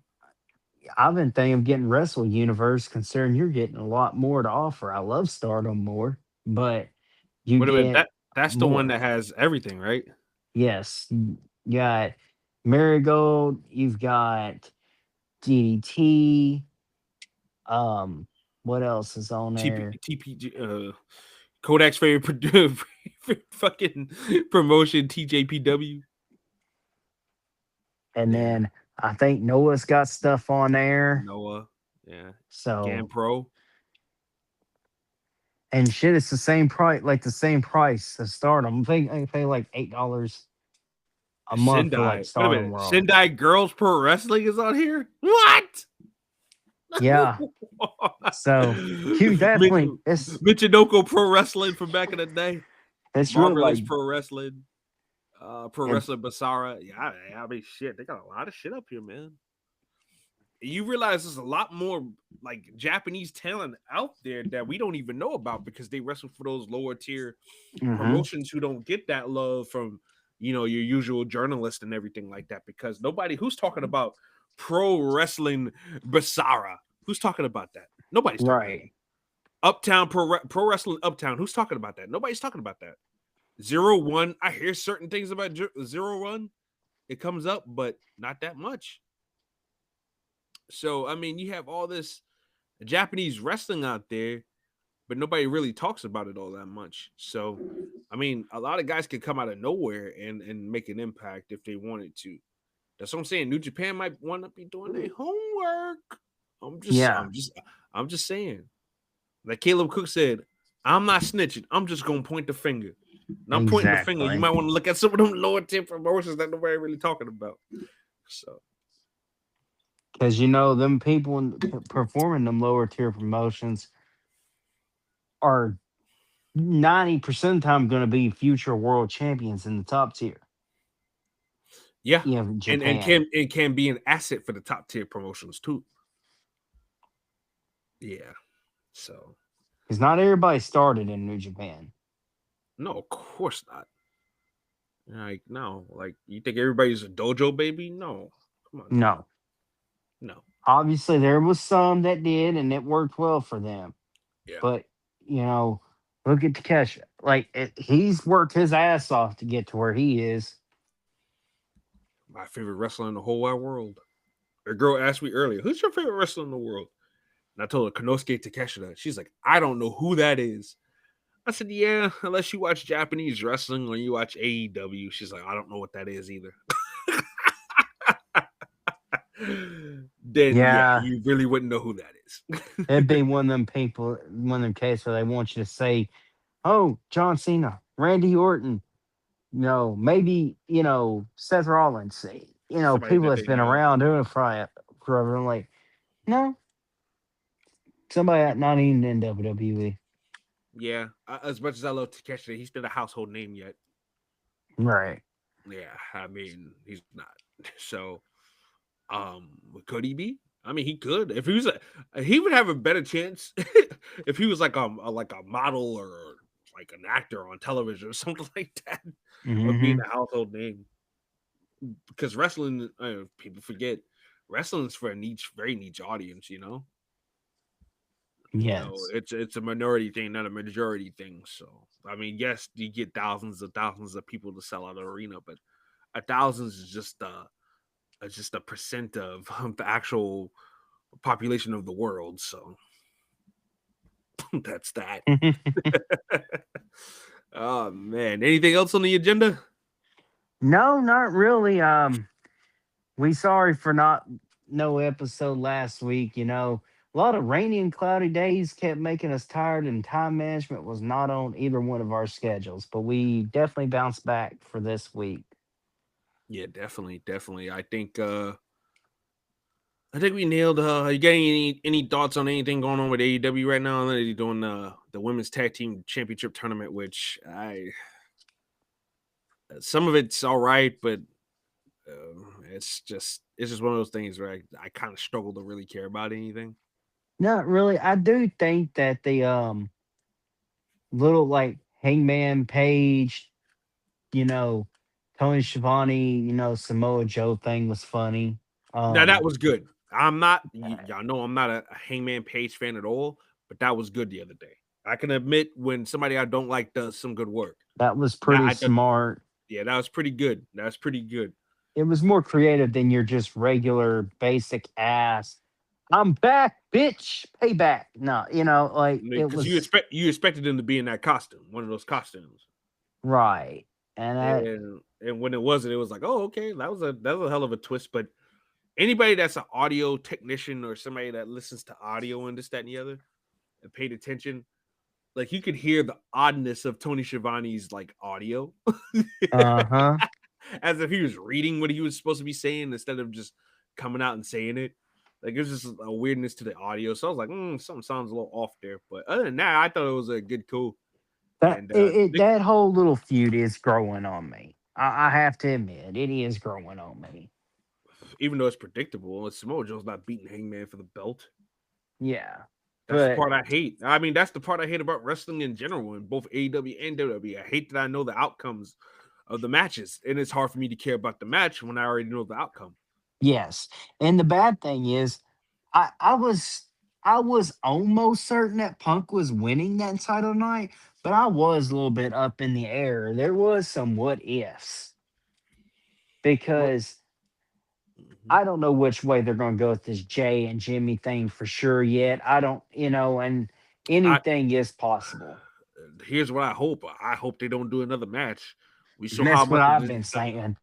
I've been thinking of getting Wrestle Universe, considering you're getting a lot more to offer. I love Stardom more, but you Wait a minute, get that's the one more. that has everything, right? Yes, you got Marigold, you've got DDT. What else is on TP, there? TPG, Kodak's favorite fucking promotion, TJPW. And Yeah, then I think Noah's got stuff on there. Noah. Yeah, Gan So Pro. and shit, it's the same price, like the same price as Stardom. I pay like $8 a month for like Sendai. Wait a Stardom minute. World. Sendai Girls Pro Wrestling is on here. What? Yeah. So you definitely Michinoko Pro Wrestling from back in the day. it's really like Marvelous Pro Wrestling. Pro it's Wrestling Basara. Yeah, I mean, shit. They got a lot of shit up here, man. You realize there's a lot more like Japanese talent out there that we don't even know about because they wrestle for those lower tier hmm. promotions who don't get that love from your usual journalist and everything like that. Because nobody who's talking about pro wrestling Basara, who's talking about that? Nobody's talking about Right. that. Uptown pro wrestling Uptown, who's talking about that? Nobody's talking about that. 0-1, I hear certain things about 0-1. It comes up, but not that much. So I mean, you have all this Japanese wrestling out there, but nobody really talks about it all that much. So, I mean, a lot of guys could come out of nowhere and make an impact if they wanted to. That's what I'm saying. New Japan might want to be doing their homework. I'm just, Yeah, I'm just, I'm just saying. Like Caleb Cook said, I'm not snitching. I'm just gonna point the finger. And I'm pointing the finger. You exactly. might want to look at some of them lower tier promotions that nobody really talking about. So Because them people performing them lower tier promotions are 90% of the time going to be future world champions in the top tier. yeah, and Japan. can be an asset for the top tier promotions too. Yeah. So Because not everybody started in New Japan. no, of course not. Like no, like you think everybody's a dojo baby? No, come on now. No. No. Obviously, there was some that did, and it worked well for them. Yeah. But, you know, look at Takesha. Like, he's worked his ass off to get to where he is. My favorite wrestler in the whole wide world. A girl asked me earlier, "Who's your favorite wrestler in the world?" And I told her Konosuke Takeshita. She's like, "I don't know who that is." I said, "Yeah, unless you watch Japanese wrestling or you watch AEW." She's like, "I don't know what that is either." then yeah, Yeah, you really wouldn't know who that is. it'd be one of them people, one of them cases where they want you to say, "Oh, John Cena, Randy Orton, maybe Seth Rollins, Somebody people that that's they been know. around doing it forever." I'm like, no, somebody that not even in WWE. Yeah, as much as I love Takeshi, he's still a household name yet. Right. Yeah, I mean, he's not. So, could he be? I mean, he could. If he was he would have a better chance if he was like a model or like an actor on television or something like that of being Hmm. a household name. Because wrestling, people forget, wrestling's for a niche, very niche audience. Yes. It's a minority thing, not a majority thing. So, I mean, yes, you get thousands of people to sell out an arena, but a thousand is just a percent of the actual population of the world. So that's that. Oh man, anything else on the agenda? No, not really. We sorry for not no episode last week. A lot of rainy and cloudy days kept making us tired, and time management was not on either one of our schedules. But we definitely bounced back for this week. Yeah, definitely, definitely. I think we nailed. You got any thoughts on anything going on with AEW right now? I know they're doing the women's tag team championship tournament, which I some of it's all right, but it's just one of those things where I kind of struggle to really care about anything. Not really. I do think that the little like Hangman Page, you know, Tony Schiavone, Samoa Joe thing was funny. Now that Um, was good. I'm not uh, y'all know I'm not a Hangman Page fan at all, but that was good the other day. I can admit when somebody I don't like does some good work. that was Now pretty I thought, smart. yeah, that was pretty good. That's pretty good. It was more creative than your just regular basic ass. I'm back, bitch. Payback. No, like it Because was you expected him to be in that costume, one of those costumes, right. And that, and when it wasn't, it was like, oh, okay, that was a hell of a twist. But anybody that's an audio technician or somebody that listens to audio and this, that, and the other, and paid attention, like you could hear the oddness of Tony Schiavone's like audio, uh-huh. as if he was reading what he was supposed to be saying instead of just coming out and saying it. Like there's just a weirdness to the audio, so I was like, something sounds a little off there. But other than that, I thought it was a good cool. That And that whole little feud is growing on me. I have to admit, it is growing on me. even though it's predictable, Samoa Joe's not beating Hangman for the belt. Yeah. That's the But part I hate. I mean, that's the part I hate about wrestling in general, in both AEW and WWE. I hate that I know the outcomes of the matches, and it's hard for me to care about the match when I already know the outcome. yes. And the bad thing is I was almost certain that Punk was winning that title night, but I was a little bit up in the air. There was some what ifs What? because Mhm. I don't know which way they're going to go with this Jay and Jimmy thing for sure yet. I don't, and I anything is possible. Here's what I hope. I hope they don't do another match. We saw And how that's what much of I've this. been saying.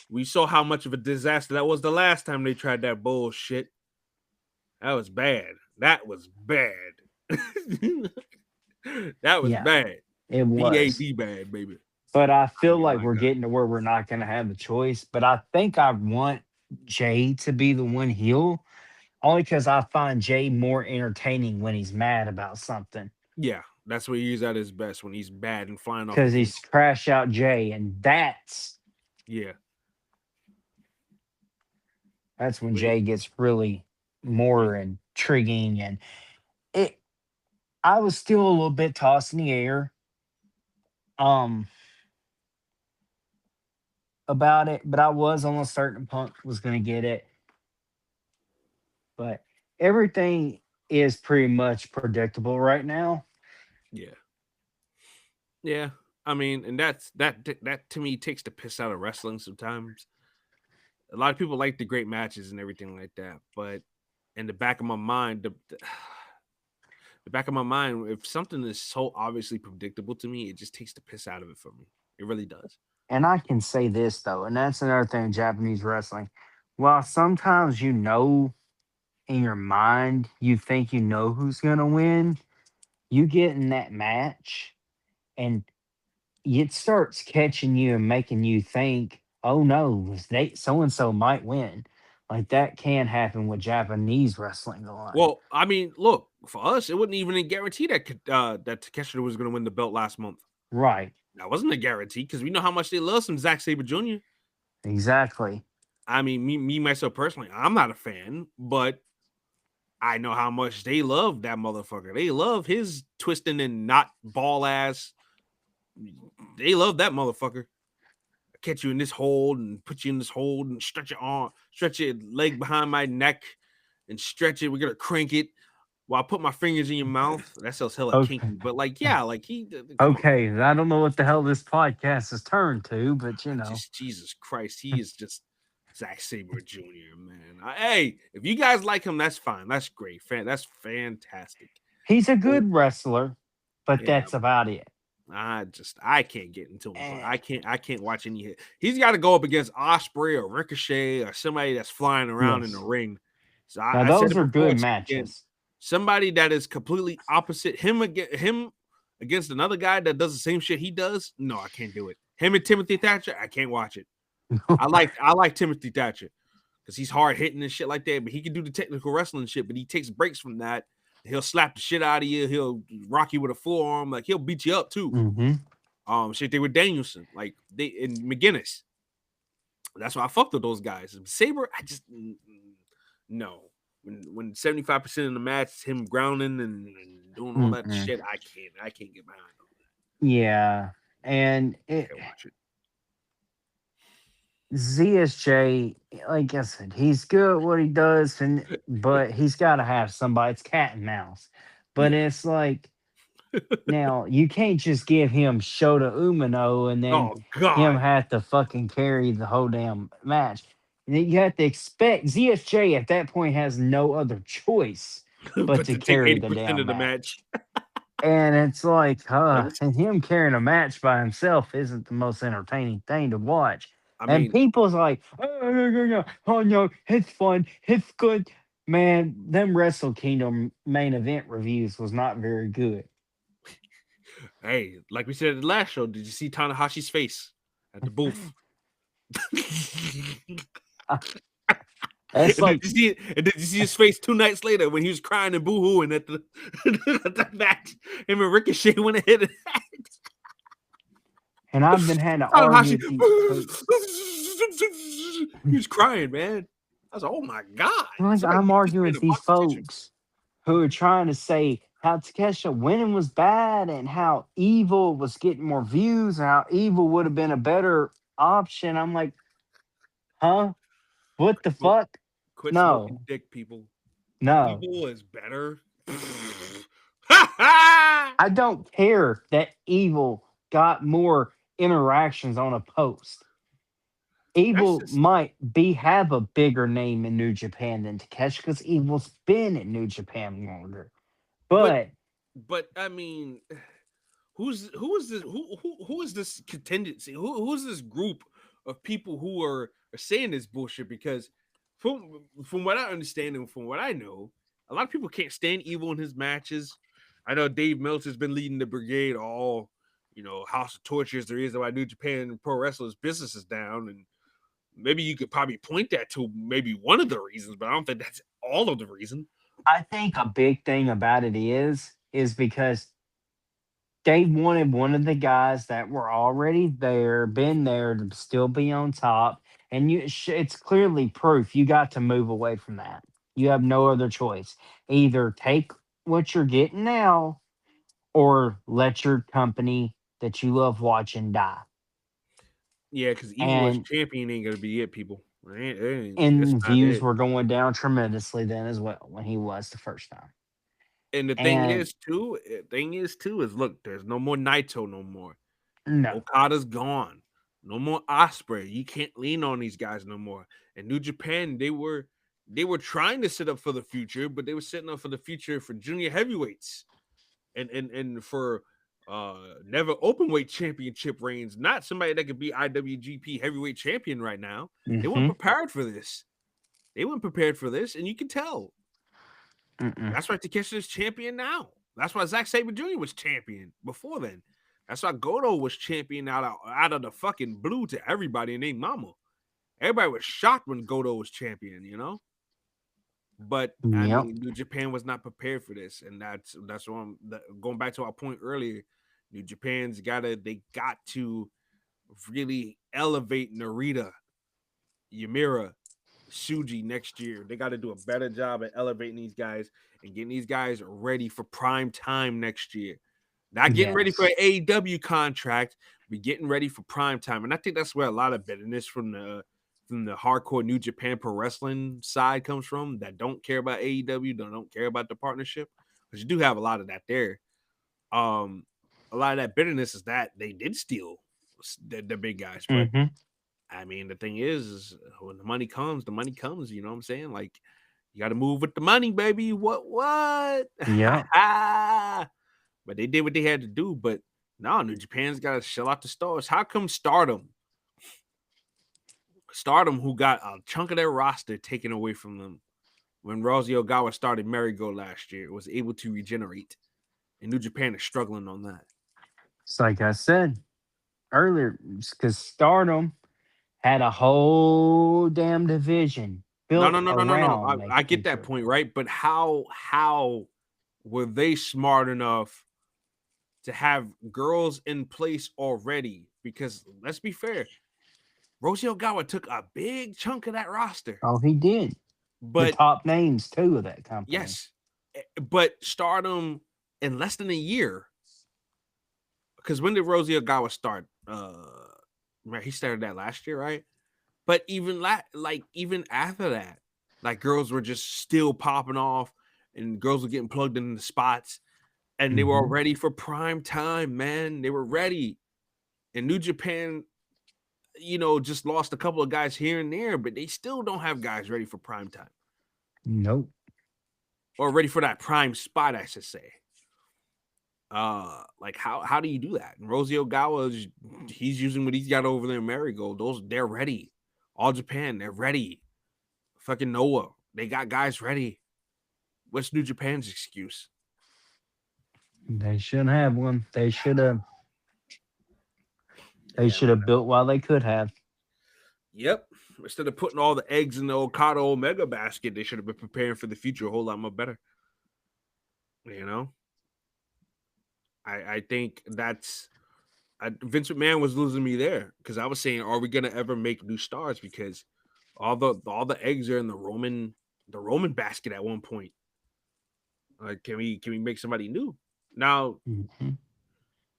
We saw how much of a disaster that was the last time they tried that bullshit. That was bad. That was bad. That was Yeah, bad. it was. BAD bad, baby. But I Oh feel like my we're god. getting to where we're not going to have a choice. But I think I want Jay to be the one heel only because I find Jay more entertaining when he's mad about something. Yeah, that's what he's at his best when he's bad and flying off the Because handle. he's crash out Jay, and Yeah. that's when Wait. Jay gets really Yeah. more intriguing. And it, I was still a little bit tossed in the air um about it, but I was almost certain Punk was going to get it. But everything is pretty much predictable right now. Yeah. Yeah. I mean, and that to me takes the piss out of wrestling sometimes. A lot of people like the great matches and everything like that, but in the back of my mind, the back of my mind, if something is so obviously predictable to me, it just takes the piss out of it for me. It really does. And I can say this though, and that's another thing in Japanese wrestling. While sometimes in your mind, you think you know who's gonna win. You get in that match, and it starts catching you and making you think, "Oh no, they so and so might win." Like that can happen with Japanese wrestling a lot. Well, I mean, look, for us, it wasn't even a guarantee that Takeshita was going to win the belt last month. Right. That wasn't a guarantee because we know how much they love some Zack Sabre Jr. Exactly. I mean, me myself personally, I'm not a fan, but I know how much they love that motherfucker. They love his twisting and not ball ass. They love that motherfucker. Catch you in this hold and put you in this hold and stretch your arm, stretch your leg behind my neck and stretch it. We're gonna crank it while I put my fingers in your mouth. That sounds hella Okay. kinky, but like, yeah, like come on, Okay. I don't know what the hell this podcast has turned to, but just Jesus Christ, he is just Zack Sabre Jr. Man. Hey, if you guys like him, that's fine. That's great, that's fantastic. he's a But good wrestler, but yeah, that's about it. I can't get into him. Eh, I can't watch any hit. He's got to go up against Osprey or Ricochet or somebody that's flying around in the yes. ring. So Now I said those it are before. good I said it again. matches. Somebody that is completely opposite him against another guy that does the same shit he does. No, I can't do it. Him and Timothy Thatcher, I can't watch it. I like Timothy Thatcher because he's hard hitting and shit like that, but he can do the technical wrestling shit. But he takes breaks from that. He'll slap the shit out of you. He'll rock you with a forearm. Like he'll beat you up too. Hmm. Shit, they were Danielson, like they and McGinnis. That's why I fucked with those guys. Sabre, I just no. When 75% of the match is him grounding and doing all that Mm-mm. shit, I can't get behind all that. Yeah, and I it can't watch it. ZSJ, like I said, he's good at what he does, and but he's got to have somebody. It's cat and mouse, but Yeah. it's like now you can't just give him Shota Umino and then Oh him God. have to fucking carry the whole damn match. And then you have to expect ZSJ at that point has no other choice but But to to take carry the 80% damn of the match. match. And it's like, Listen, and him carrying a match by himself isn't the most entertaining thing to watch. I And mean, people's like, oh no, it's fun, it's good. Man, them Wrestle Kingdom main event reviews was not very good. hey, like we said at the last show, did you see Tanahashi's face at the booth? It's like, And did you see his face 2 nights later when he was crying and boo-hooing at the, at the match? Him and Ricochet went ahead and and I've been had to argue Tanahashi. with these folks. He was crying, man. I was like, oh my God. Like Somebody I'm give this arguing man with a these fucking tissue. folks who are trying to say how Takesha winning was bad and how evil was getting more views and how evil would have been a better option. I'm like, huh? What the Smoke, fuck? quit smoking No, dick, people. no. Evil is better. I don't care that evil got more interactions on a post. That's Evil just might be have a bigger name in New Japan than Takeshi because Evil's been in New Japan longer. but But I mean, who is this who is this contingency? Who is this group of people who are saying this bullshit? Because from what I understand and from what I know, a lot of people can't stand Evil in his matches. I know Dave Meltzer's been leading the brigade all, House of Torture is the reason why New Japan Pro Wrestlers business is down. And maybe you could probably point that to maybe one of the reasons, but I don't think that's all of the reason. I think a big thing about it is because they wanted one of the guys that were already there, been there to still be on top. And it's clearly proof you got to move away from that. You have no other choice. Either take what you're getting now or let your company that you love watching die. Yeah, because Evil as And champion ain't gonna be it, people. That's and not views it. were going down tremendously then as well when he was the first time. And the And thing is too, is look, there's no more Naito no more. no. Okada's gone. No more Osprey. You can't lean on these guys no more. And New Japan, they were trying to set up for the future, but they were setting up for the future for junior heavyweights and for never open weight championship reigns, not somebody that could be IWGP heavyweight champion right now. They weren't Hmm. prepared for this. They weren't prepared for this, and you can tell. Mm-mm. That's why Takeshi is champion now. That's why Zack Sabre Jr. was champion before then. That's why Goto was champion out of the fucking blue to everybody and their mama. Everybody was shocked when Goto was champion, you know. But I Yep. mean, New Japan was not prepared for this, and that's what going back to our point earlier. New Japan's got to really elevate Narita, Yamira, Suji next year. They got to do a better job at elevating these guys and getting these guys ready for prime time next year. Not getting ready for Yes. an AEW contract, but getting ready for prime time. And I think that's where a lot of bitterness from the hardcore New Japan Pro Wrestling side comes from, that don't care about AEW, don't care about the partnership. Because you do have a lot of that there. Um, a lot of that bitterness is that they did steal the big guys, but Mm-hmm. I mean, the thing is when the money comes, the money comes. You know what I'm saying? Like, you got to move with the money, baby. What? Yep. But they did what they had to do. But no, New Japan's got to shell out the stars. How come Stardom, who got a chunk of their roster taken away from them when Rosie Ogawa started Marigold last year, was able to regenerate, and New Japan is struggling on that. It's like I said earlier, because Stardom had a whole damn division No, built no, no, no, no, no. around I making get that sure. point, right? But how were they smart enough to have girls in place already? Because let's be fair, Rosie Ogawa took a big chunk of that roster. Oh, he did. The But top names too of that company. yes, but Stardom in less than a year. Because when did Rosie Ogawa start? He started that last year, right? But even after that, like girls were just still popping off, and girls were getting plugged in the spots, and they were Mm-hmm. ready for prime time, man. They were ready. And New Japan, just lost a couple of guys here and there, but they still don't have guys ready for prime time Nope. or ready for that prime spot, I should say. Like how do you do that? And Rosie Ogawa, he's using what he's got over there in Marigold. They're ready. All Japan, they're ready. Fucking Noah, they got guys ready. What's New Japan's excuse? They shouldn't have one. They should have. They Yeah, should man. have built while they could have. Yep. Instead of putting all the eggs in the Okada Omega basket, they should have been preparing for the future a whole lot more better. You know, I think Vince McMahon was losing me there because I was saying, are we gonna ever make new stars? Because all the eggs are in the Roman basket at one point. Like, can we make somebody new? Now, Mm-hmm.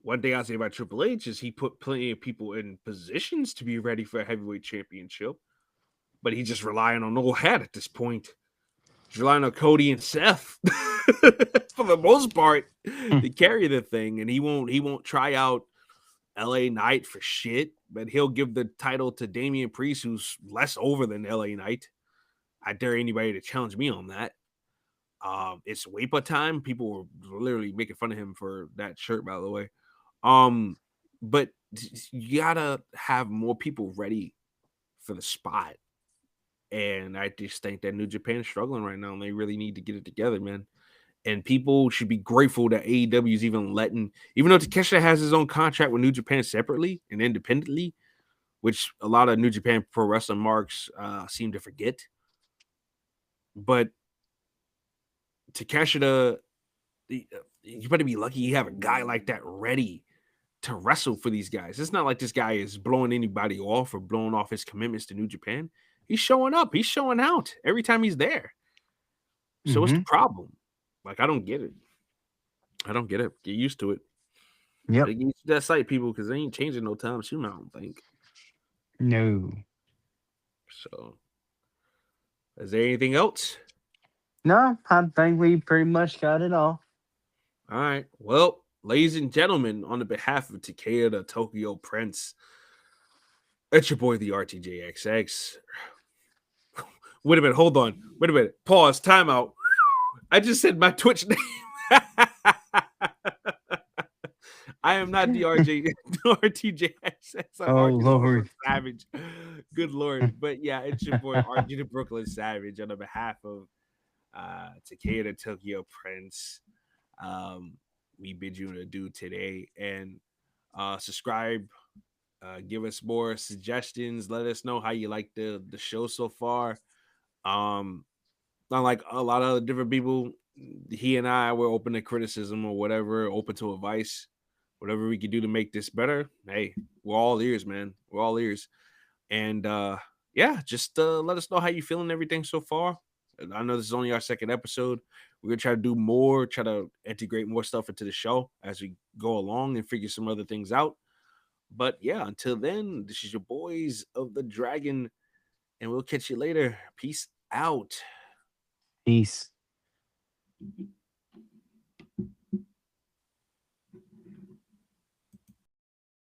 one thing I say about Triple H is he put plenty of people in positions to be ready for a heavyweight championship, but he's just relying on old hat at this point. He's relying on Cody and Seth for the most part to carry the thing, and he won't try out LA Knight for shit, but he'll give the title to Damian Priest, who's less over than LA Knight. I dare anybody to challenge me on that. It's Weepa time. People were literally making fun of him for that shirt, by the way. But you gotta have more people ready for the spot. And I just think that New Japan's struggling right now, and they really need to get it together, man. And people should be grateful that AEW is even letting, even though Takeshita has his own contract with New Japan separately and independently, which a lot of New Japan Pro Wrestling marks seem to forget. But Takeshita, you better be lucky you have a guy like that ready to wrestle for these guys. It's not like this guy is blowing anybody off or blowing off his commitments to New Japan. He's showing up. He's showing out every time he's there. So what's the Mm-hmm. problem? Like, I don't get it. I don't get it. Get used to it. Yep. Get used to that site, people, because they ain't changing no time soon, I don't think. No. So, is there anything else? No, I think we pretty much got it all. All right. Well, ladies and gentlemen, on the behalf of Takaya, the Tokyo Prince, it's your boy, the RTJXX. Wait a minute. Hold on. Wait a minute. Pause. Timeout. I just said my Twitch name. I am not RTJXX. I'm Oh RJ the Brooklyn Lord. Savage. Good Lord. But yeah, it's your boy, RJ the Brooklyn Savage, on the behalf of Takeda the Tokyo Prince. Um, we bid you to do today and subscribe. Give us more suggestions. Let us know how you like the show so far. Um, Not like a lot of different people. He and I were open to criticism or whatever, open to advice, whatever we could do to make this better. Hey, we're all ears, man. We're all ears. And yeah, just let us know how you feeling everything so far. I know this is only our second episode. We're gonna try to do more, try to integrate more stuff into the show as we go along and figure some other things out. But yeah, until then, this is your boys of the Dragon, and we'll catch you later. Peace out. Peace.